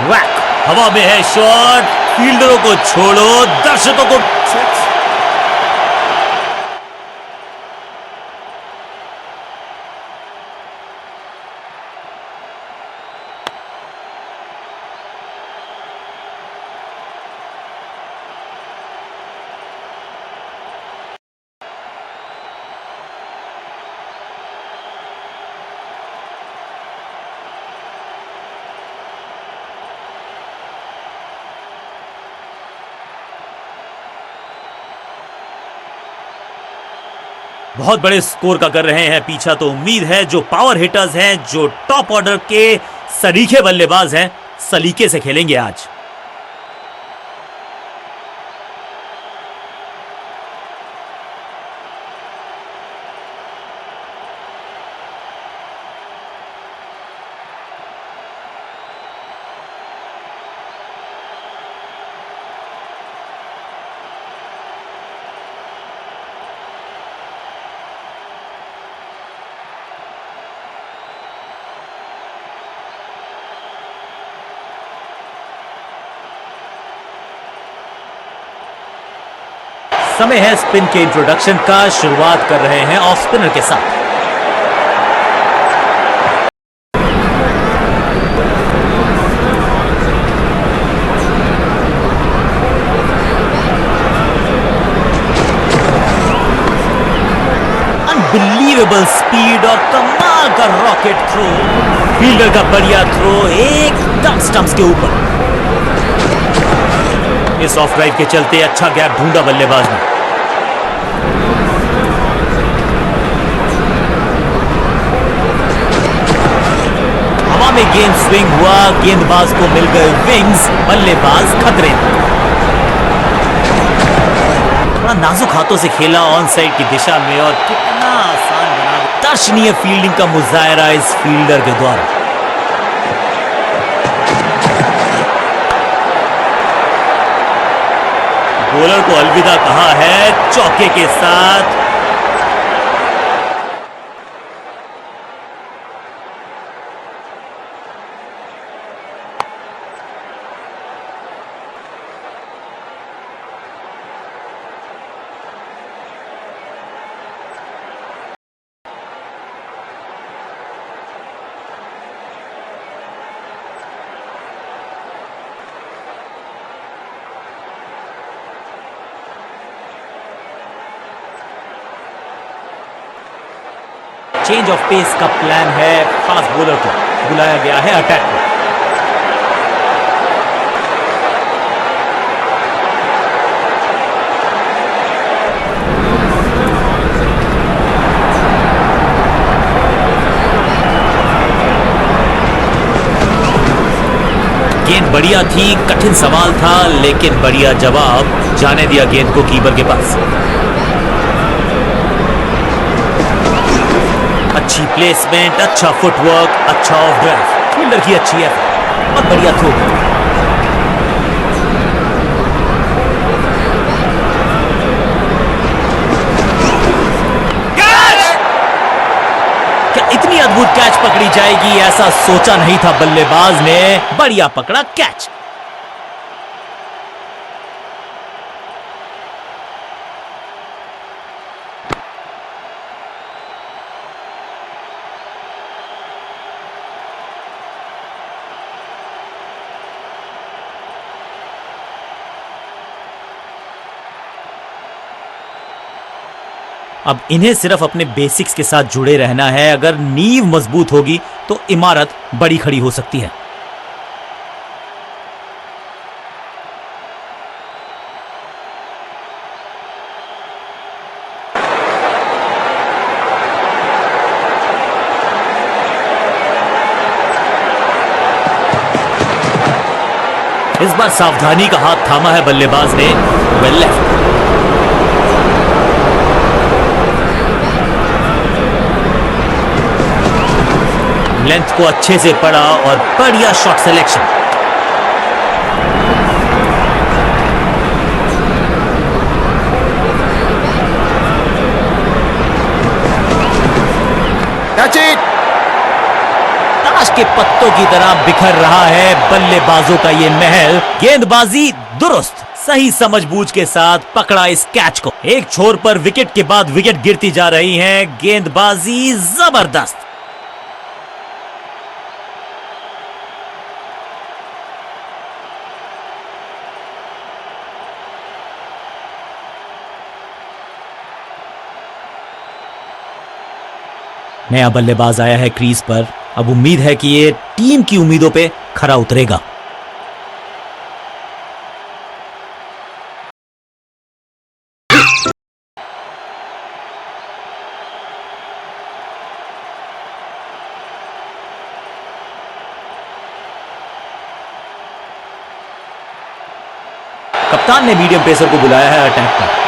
वैक, हवा में है शॉट, फील्डरों को छोड़ो, दर्शकों को। बहुत बड़े स्कोर का कर रहे हैं पीछा, तो उम्मीद है जो पावर हिटर्स हैं, जो टॉप ऑर्डर के सरीखे बल्लेबाज हैं, सलीके से खेलेंगे आज। समय है स्पिन के इंट्रोडक्शन का। शुरुआत कर रहे हैं ऑफ स्पिनर के साथ। अनबिलीवेबल स्पीड और कमाल का रॉकेट थ्रो। फील्डर का बढ़िया थ्रो एकदम स्टंप्स के ऊपर। इस ऑफ ड्राइव के चलते अच्छा गैप ढूंढा बल्लेबाज ने। हवा में गेंद स्विंग हुआ, गेंदबाज को मिल गए विंग्स, बल्लेबाज खतरे में। बड़ा नाजुक हाथों से खेला ऑन साइड की दिशा में और कितना आसान बना। दर्शनीय फील्डिंग का मुजाहरा इस फील्डर के द्वारा। बॉलर को अलविदा कहा है चौके के साथ। चेंज ऑफ पेस का प्लान है। फास्ट बॉलर को बुलाया गया है अटैक में। गेंद बढ़िया थी, कठिन सवाल था, लेकिन बढ़िया जवाब। जाने दिया गेंद को कीपर के पास। अच्छी प्लेसमेंट, अच्छा फुटवर्क, अच्छा ऑफ ड्राइव। फील्डर की अच्छी है और बढ़िया थ्रो। क्या इतनी अद्भुत कैच पकड़ी जाएगी, ऐसा सोचा नहीं था बल्लेबाज ने। बढ़िया पकड़ा कैच। अब इन्हें सिर्फ अपने बेसिक्स के साथ जुड़े रहना है। अगर नींव मजबूत होगी तो इमारत बड़ी खड़ी हो सकती है। इस बार सावधानी का हाथ थामा है बल्लेबाज ने। Well left. लेंथ को अच्छे से पढ़ा और बढ़िया शॉट सिलेक्शन। Catch it. ताश के पत्तों की तरह बिखर रहा है बल्लेबाजों का ये महल। गेंदबाजी दुरुस्त, सही समझबूझ के साथ पकड़ा इस कैच को। एक छोर पर विकेट के बाद विकेट गिरती जा रही हैं। गेंदबाजी जबरदस्त। नया बल्लेबाज आया है क्रीज पर। अब उम्मीद है कि ये टीम की उम्मीदों पे खरा उतरेगा। कप्तान ने मीडियम पेसर को बुलाया है अटैक पर।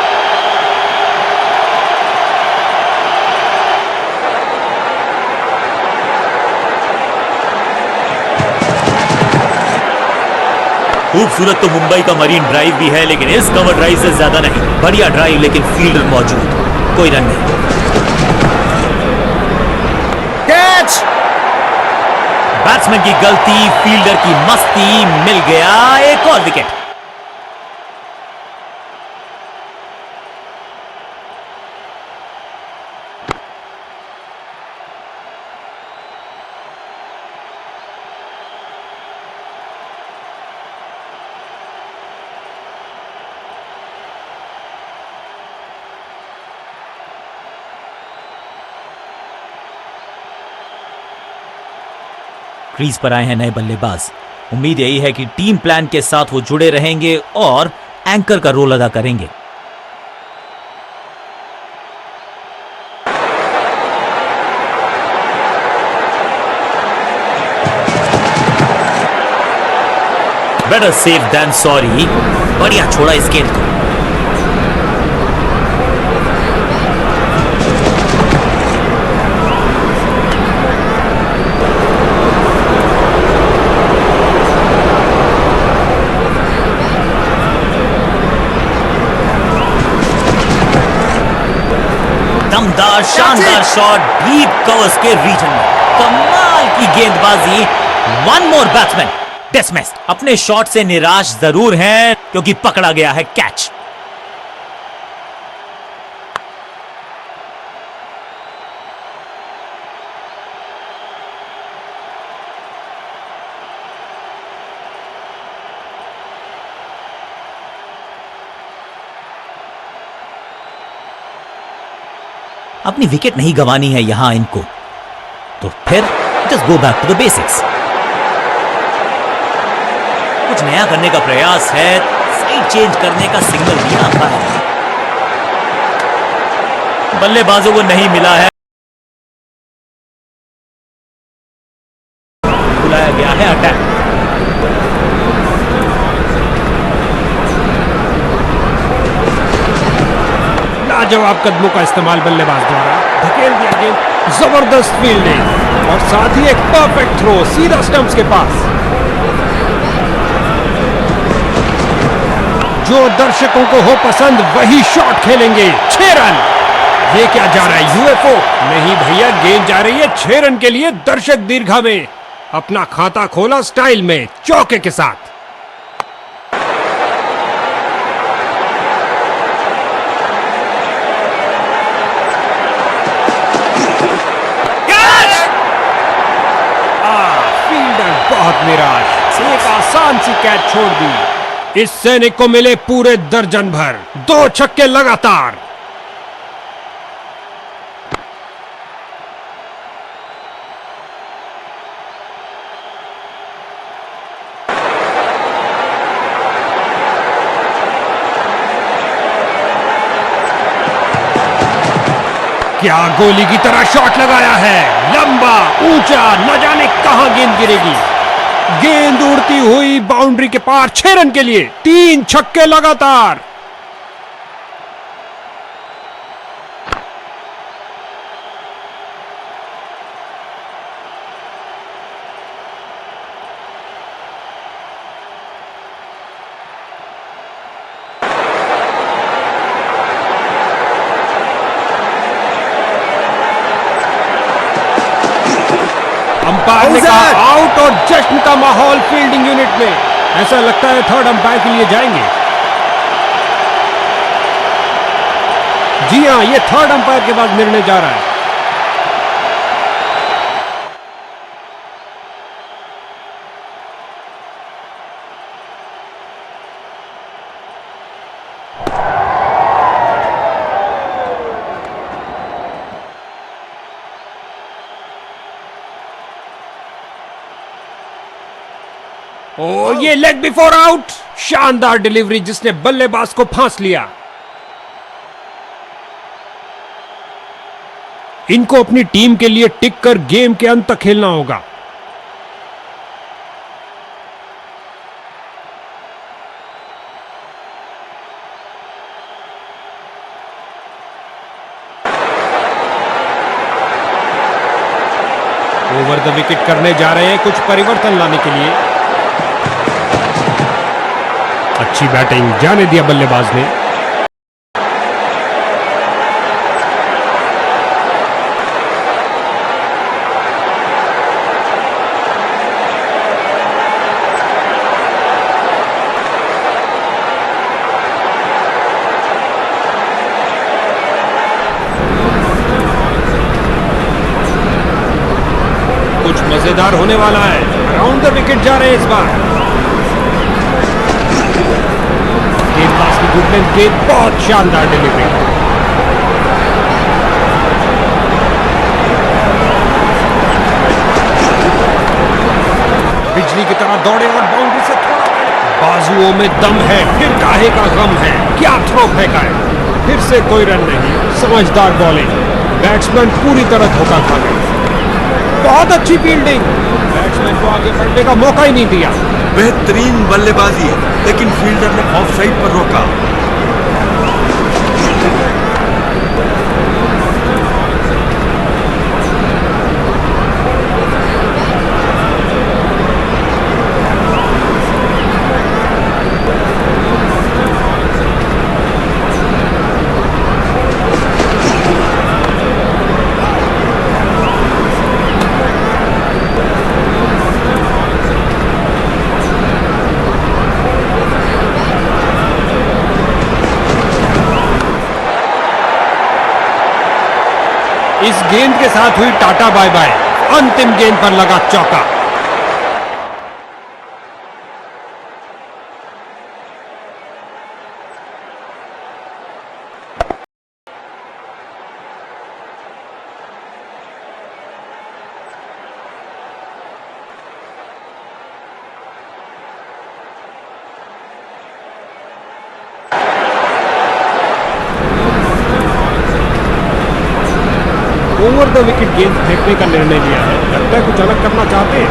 खूबसूरत तो मुंबई का मरीन ड्राइव भी है, लेकिन इस कवर ड्राइव से ज्यादा नहीं। बढ़िया ड्राइव लेकिन फील्डर मौजूद, कोई रन नहीं। कैच। बैट्समैन की गलती, फील्डर की मस्ती, मिल गया एक और विकेट। क्रीज पर आए हैं नए बल्लेबाज। उम्मीद यही है कि टीम प्लान के साथ वो जुड़े रहेंगे और एंकर का रोल अदा करेंगे। Better safe than sorry. बढ़िया छोड़ा इस गेंद को। दमदार शानदार शॉट डीप कवर्स के रीजन में। कमाल की गेंदबाजी। One more batsman dismissed. अपने शॉट से निराश जरूर हैं क्योंकि पकड़ा गया है कैच। अपनी विकेट नहीं गंवानी है यहां इनको, तो फिर just go back to the basics. कुछ नया करने का प्रयास है, साइड चेंज करने का सिग्नल दिया अंपायर ने। बल्लेबाजों को नहीं मिला है, बुलाया गया है अटैक। लाजवाब कदमों का इस्तेमाल बल्लेबाज द्वारा धकेल दिया गेंद। जबरदस्त फील्डिंग और साथ ही एक परफेक्ट थ्रो सीधा स्टंप्स के पास। जो दर्शकों को हो पसंद वही शॉट खेलेंगे। 6 रन। ये क्या जा रहा है यूएफओ? नहीं भैया, गेंद जा रही है 6 रन के लिए। दर्शक दीर्घा में अपना खाता खोला स्टाइल में चौके के साथ। बहुत निराश। एक आसान सी कैच छोड़ दी। इस सैनिक को मिले पूरे दर्जन भर 2 छक्के लगातार। क्या गोली की तरह शॉट लगाया है। लंबा ऊंचा, न जाने कहां गेंद गिरेगी। गेंद उड़ती हुई बाउंड्री के पार। 6 रन के लिए 3 छक्के लगातार। अंपायर ने कहा आउट और जश्न का माहौल फील्डिंग यूनिट में। ऐसा लगता है थर्ड अंपायर के लिए जाएंगे। जी हां, ये थर्ड अंपायर के बाद निर्णय जा रहा है। ओ, ये लेग बिफोर आउट। शानदार डिलीवरी जिसने बल्लेबाज को फांस लिया। इनको अपनी टीम के लिए टिक कर गेम के अंत तक खेलना होगा। ओवर द विकेट करने जा रहे हैं कुछ परिवर्तन लाने के लिए। अच्छी बैटिंग जाने दिया बल्लेबाज ने। कुछ मजेदार होने वाला है। अराउंड द विकेट जा रहे हैं इस बार। गेंदबाज की गुडनेस गेंद, बहुत शानदार डिलीवरी। बिजली की तरह दौड़े और बाउंड्री से थोड़ा पहले। बाजुओं में दम है, फिर काहे का गम है, क्या थ्रो फेंका है। फिर से कोई रन नहीं, समझदार बॉलिंग। बैट्समैन पूरी तरह धोखा खा गए। बहुत अच्छी फील्डिंग, बैट्समैन को आगे बढ़ने का मौका ही नहीं दिया। बेहतरीन बल्लेबाजी है, लेकिन फील्डर ने ऑफ साइड पर रोका। इस गेंद के साथ हुई टाटा बाय बाय। अंतिम गेंद पर लगा चौका। ओवर द विकेट गेंद फेंकने का निर्णय लिया है। लगता है कुछ अलग करना चाहते हैं।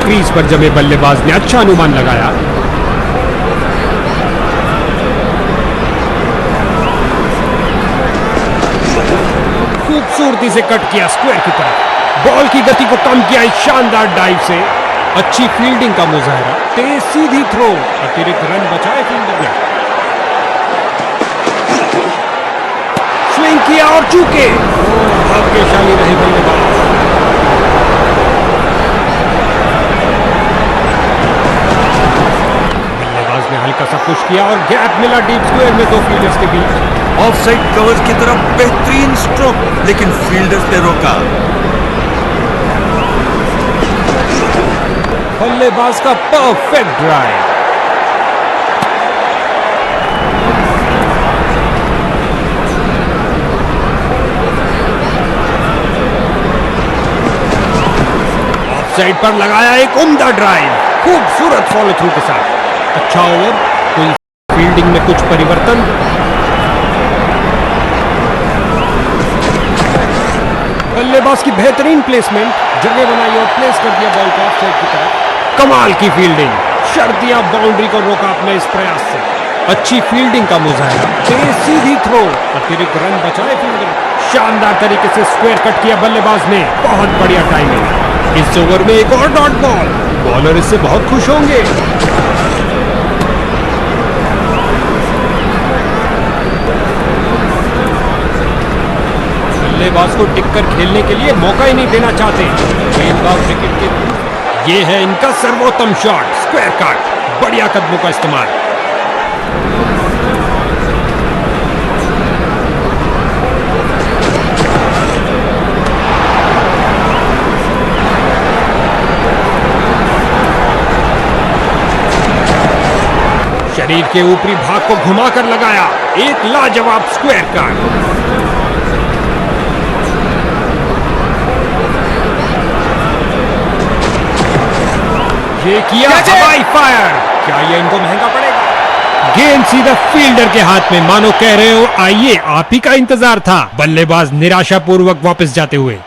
क्रीज पर जमे बल्लेबाज ने अच्छा अनुमान लगाया। खूबसूरती से कट किया स्क्वायर की तरफ। बॉल की गति को कम किया इस शानदार डाइव से। अच्छी फील्डिंग का मुजाहरा, तेज सीधी थ्रो, अतिरिक्त रन बचाए फील्डर ने। स्विंग किया और चूके। भाग्यशाली रहे बल्लेबाज। बल्लेबाज ने हल्का सा पुश किया और गैप मिला डीप स्क्वायर में दो फील्डर्स के बीच। ऑफ साइड कवर्स की तरफ बेहतरीन स्ट्रोक, लेकिन फील्डर्स ने रोका। बल्लेबाज का परफेक्ट ड्राइव। साइड पर लगाया एक उम्दा ड्राइव, खूबसूरत फॉलो थ्रू के साथ। अच्छा ओवर, कोई फील्डिंग में कुछ परिवर्तन। बल्लेबाज की बेहतरीन प्लेसमेंट, जगह बनाई और प्लेस कर दिया बॉल को ऑफ साइड की तरफ। कमाल की फील्डिंग, शर्तिया बाउंड्री को रोका अपने इस प्रयास से। अच्छी फील्डिंग का मुजाहरा, तेज सीधी थ्रो, अतिरिक्त रन बचाए फील्डर। शानदार तरीके से स्क्वायर कट किया बल्लेबाज ने। बहुत बढ़िया टाइमिंग। इस ओवर में एक और डॉट बॉल। बॉलर इससे बहुत खुश होंगे। बल्लेबाज को टिककर खेलने के लिए मौका ही नहीं देना चाहते गेंदबाज विकेट के। ये है इनका सर्वोत्तम शॉट, स्क्वायर कट। बढ़िया कदमों का इस्तेमाल। शरीर के ऊपरी भाग को घुमाकर लगाया एक लाजवाब स्क्वायर कट। ये किया हवाई फायर। क्या ये इनको महंगा पड़ेगा? गेंद सीधा फील्डर के हाथ में, मानो कह रहे हो आइए आप ही का इंतजार था। बल्लेबाज निराशापूर्वक वापस जाते हुए।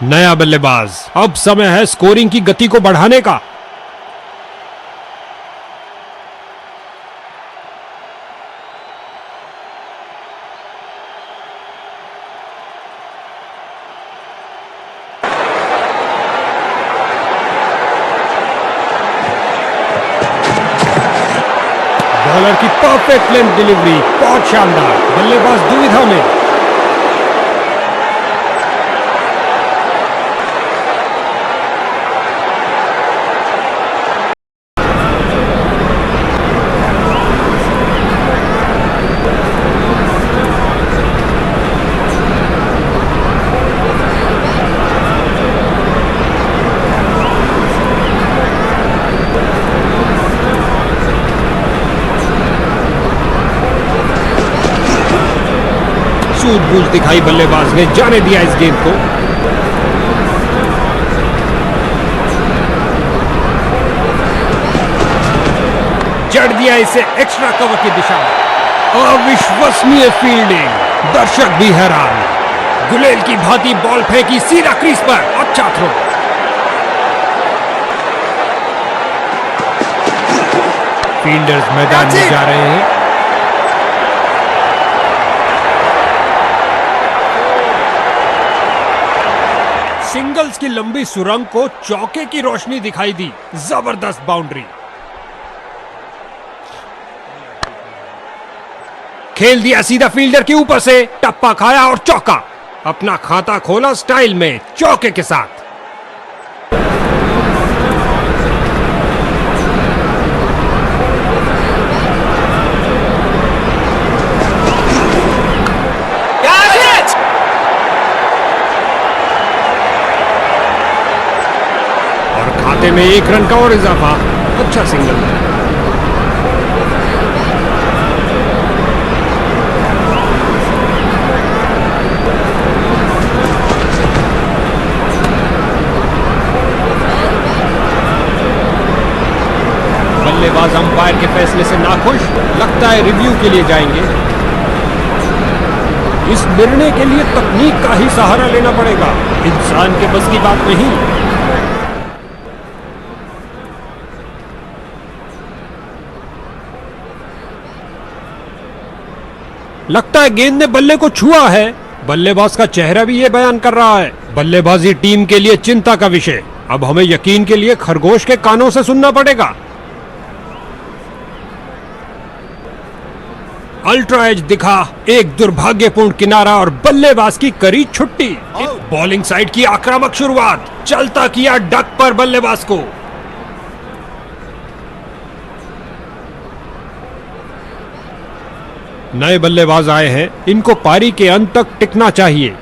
नया बल्लेबाज। अब समय है स्कोरिंग की गति को बढ़ाने का। बॉलर की परफेक्ट लेंथ डिलीवरी, बहुत शानदार। बल्लेबाज दुविधा में। सूझबूझ दिखाई बल्लेबाज ने, जाने दिया इस गेंद को। जड़ दिया इसे एक्स्ट्रा कवर की दिशा में। अविश्वसनीय फील्डिंग, दर्शक भी हैरान। गुलेल की भांति बॉल फेंकी सीधा क्रीज पर, अच्छा थ्रो। फील्डर्स मैदान में जा रहे हैं। सिंगल्स की लंबी सुरंग को चौके की रोशनी दिखाई दी। जबरदस्त बाउंड्री। खेल दिया सीधा फील्डर के ऊपर से, टप्पा खाया और चौका। अपना खाता खोला स्टाइल में, चौके के साथ। और खाते में 1 रन का और इजाफा। अच्छा सिंगल। बल्लेबाज अंपायर के फैसले से नाखुश, लगता है रिव्यू के लिए जाएंगे। इस निर्णय के लिए तकनीक का ही सहारा लेना पड़ेगा, इंसान के बस की बात नहीं। लगता है गेंद ने बल्ले को छुआ है। बल्लेबाज का चेहरा भी ये बयान कर रहा है। बल्लेबाजी टीम के लिए चिंता का विषय। अब हमें यकीन के लिए खरगोश के कानों से सुनना पड़ेगा। अल्ट्रा एज दिखा, एक दुर्भाग्यपूर्ण किनारा और बल्लेबाज की करी छुट्टी। बॉलिंग साइड की आक्रामक शुरुआत, चलता किया डक पर बल्लेबाज को। नए बल्लेबाज आए हैं, इनको पारी के अंत तक टिकना चाहिए।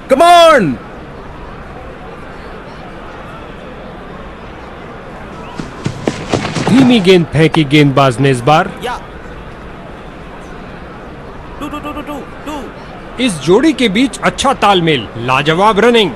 Come on! धीमी गेंद फेंकी गेंदबाज ने इस बार। इस जोड़ी के बीच अच्छा तालमेल, लाजवाब रनिंग।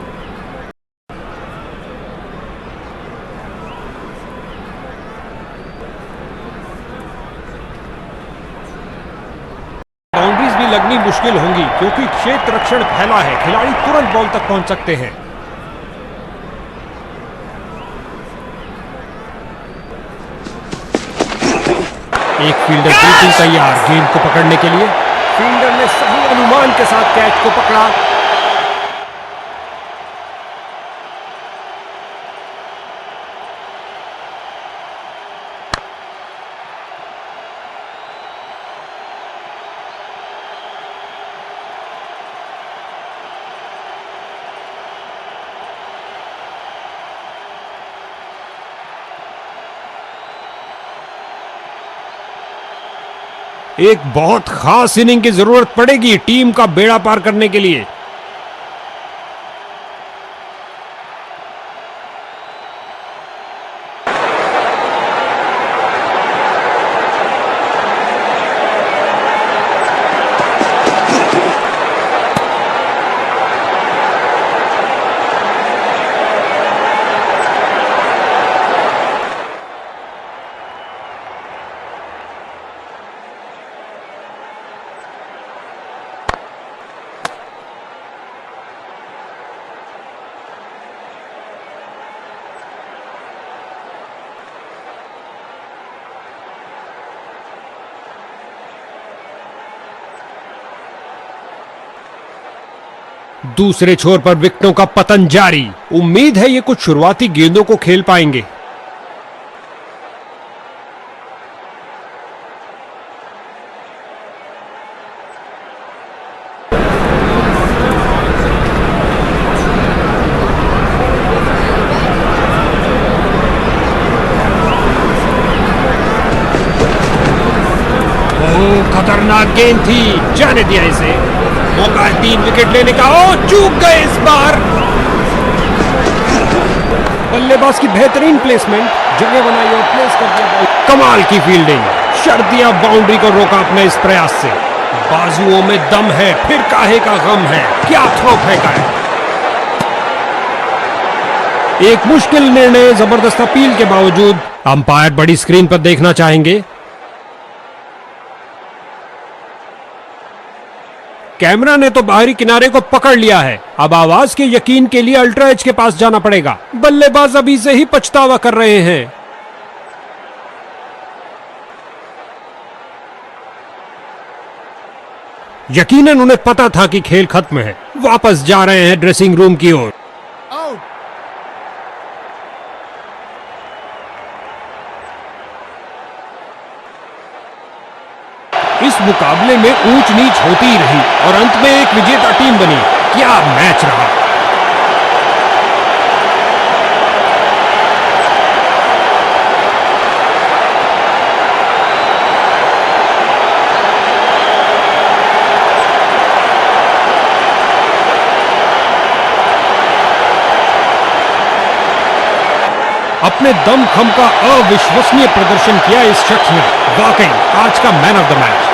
बाउंड्रीज भी लगनी मुश्किल होंगी क्योंकि क्षेत्र रक्षण फैला है। खिलाड़ी तुरंत बॉल तक पहुंच सकते हैं। एक फील्डर बिल्कुल तैयार गेंद को पकड़ने के लिए। फील्डर ने सही अनुमान के साथ कैच को पकड़ा। एक बहुत खास इनिंग की जरूरत पड़ेगी टीम का बेड़ा पार करने के लिए। दूसरे छोर पर विकेटों का पतन जारी। उम्मीद है ये कुछ शुरुआती गेंदों को खेल पाएंगे। खतरनाक गेंद थी, जाने दिया इसे। मौका है 3 विकेट लेने का। ओ चूक गए इस बार। बल्लेबाज की बेहतरीन प्लेसमेंट, जगह बनाई और प्लेस कर दिया बॉल। कमाल की फील्डिंग, शर्तिया बाउंड्री को रोका अपने इस प्रयास से। बाजुओं में दम है, फिर काहे का गम है, क्या थ्रो फेंका है। एक मुश्किल निर्णय, जबरदस्त अपील के बावजूद अंपायर बड़ी स्क्रीन पर देखना चाहेंगे। कैमरा ने तो बाहरी किनारे को पकड़ लिया है। अब आवाज के यकीन के लिए अल्ट्रा एज के पास जाना पड़ेगा। बल्लेबाज अभी से ही पछतावा कर रहे हैं। यकीनन उन्हें पता था कि खेल खत्म है। वापस जा रहे हैं ड्रेसिंग रूम की ओर। इस मुकाबले में ऊंच नीच होती ही रही और अंत में एक विजेता टीम बनी। क्या मैच रहा। अपने दमखम का अविश्वसनीय प्रदर्शन किया इस शख्स ने। वाकई आज का मैन ऑफ द मैच।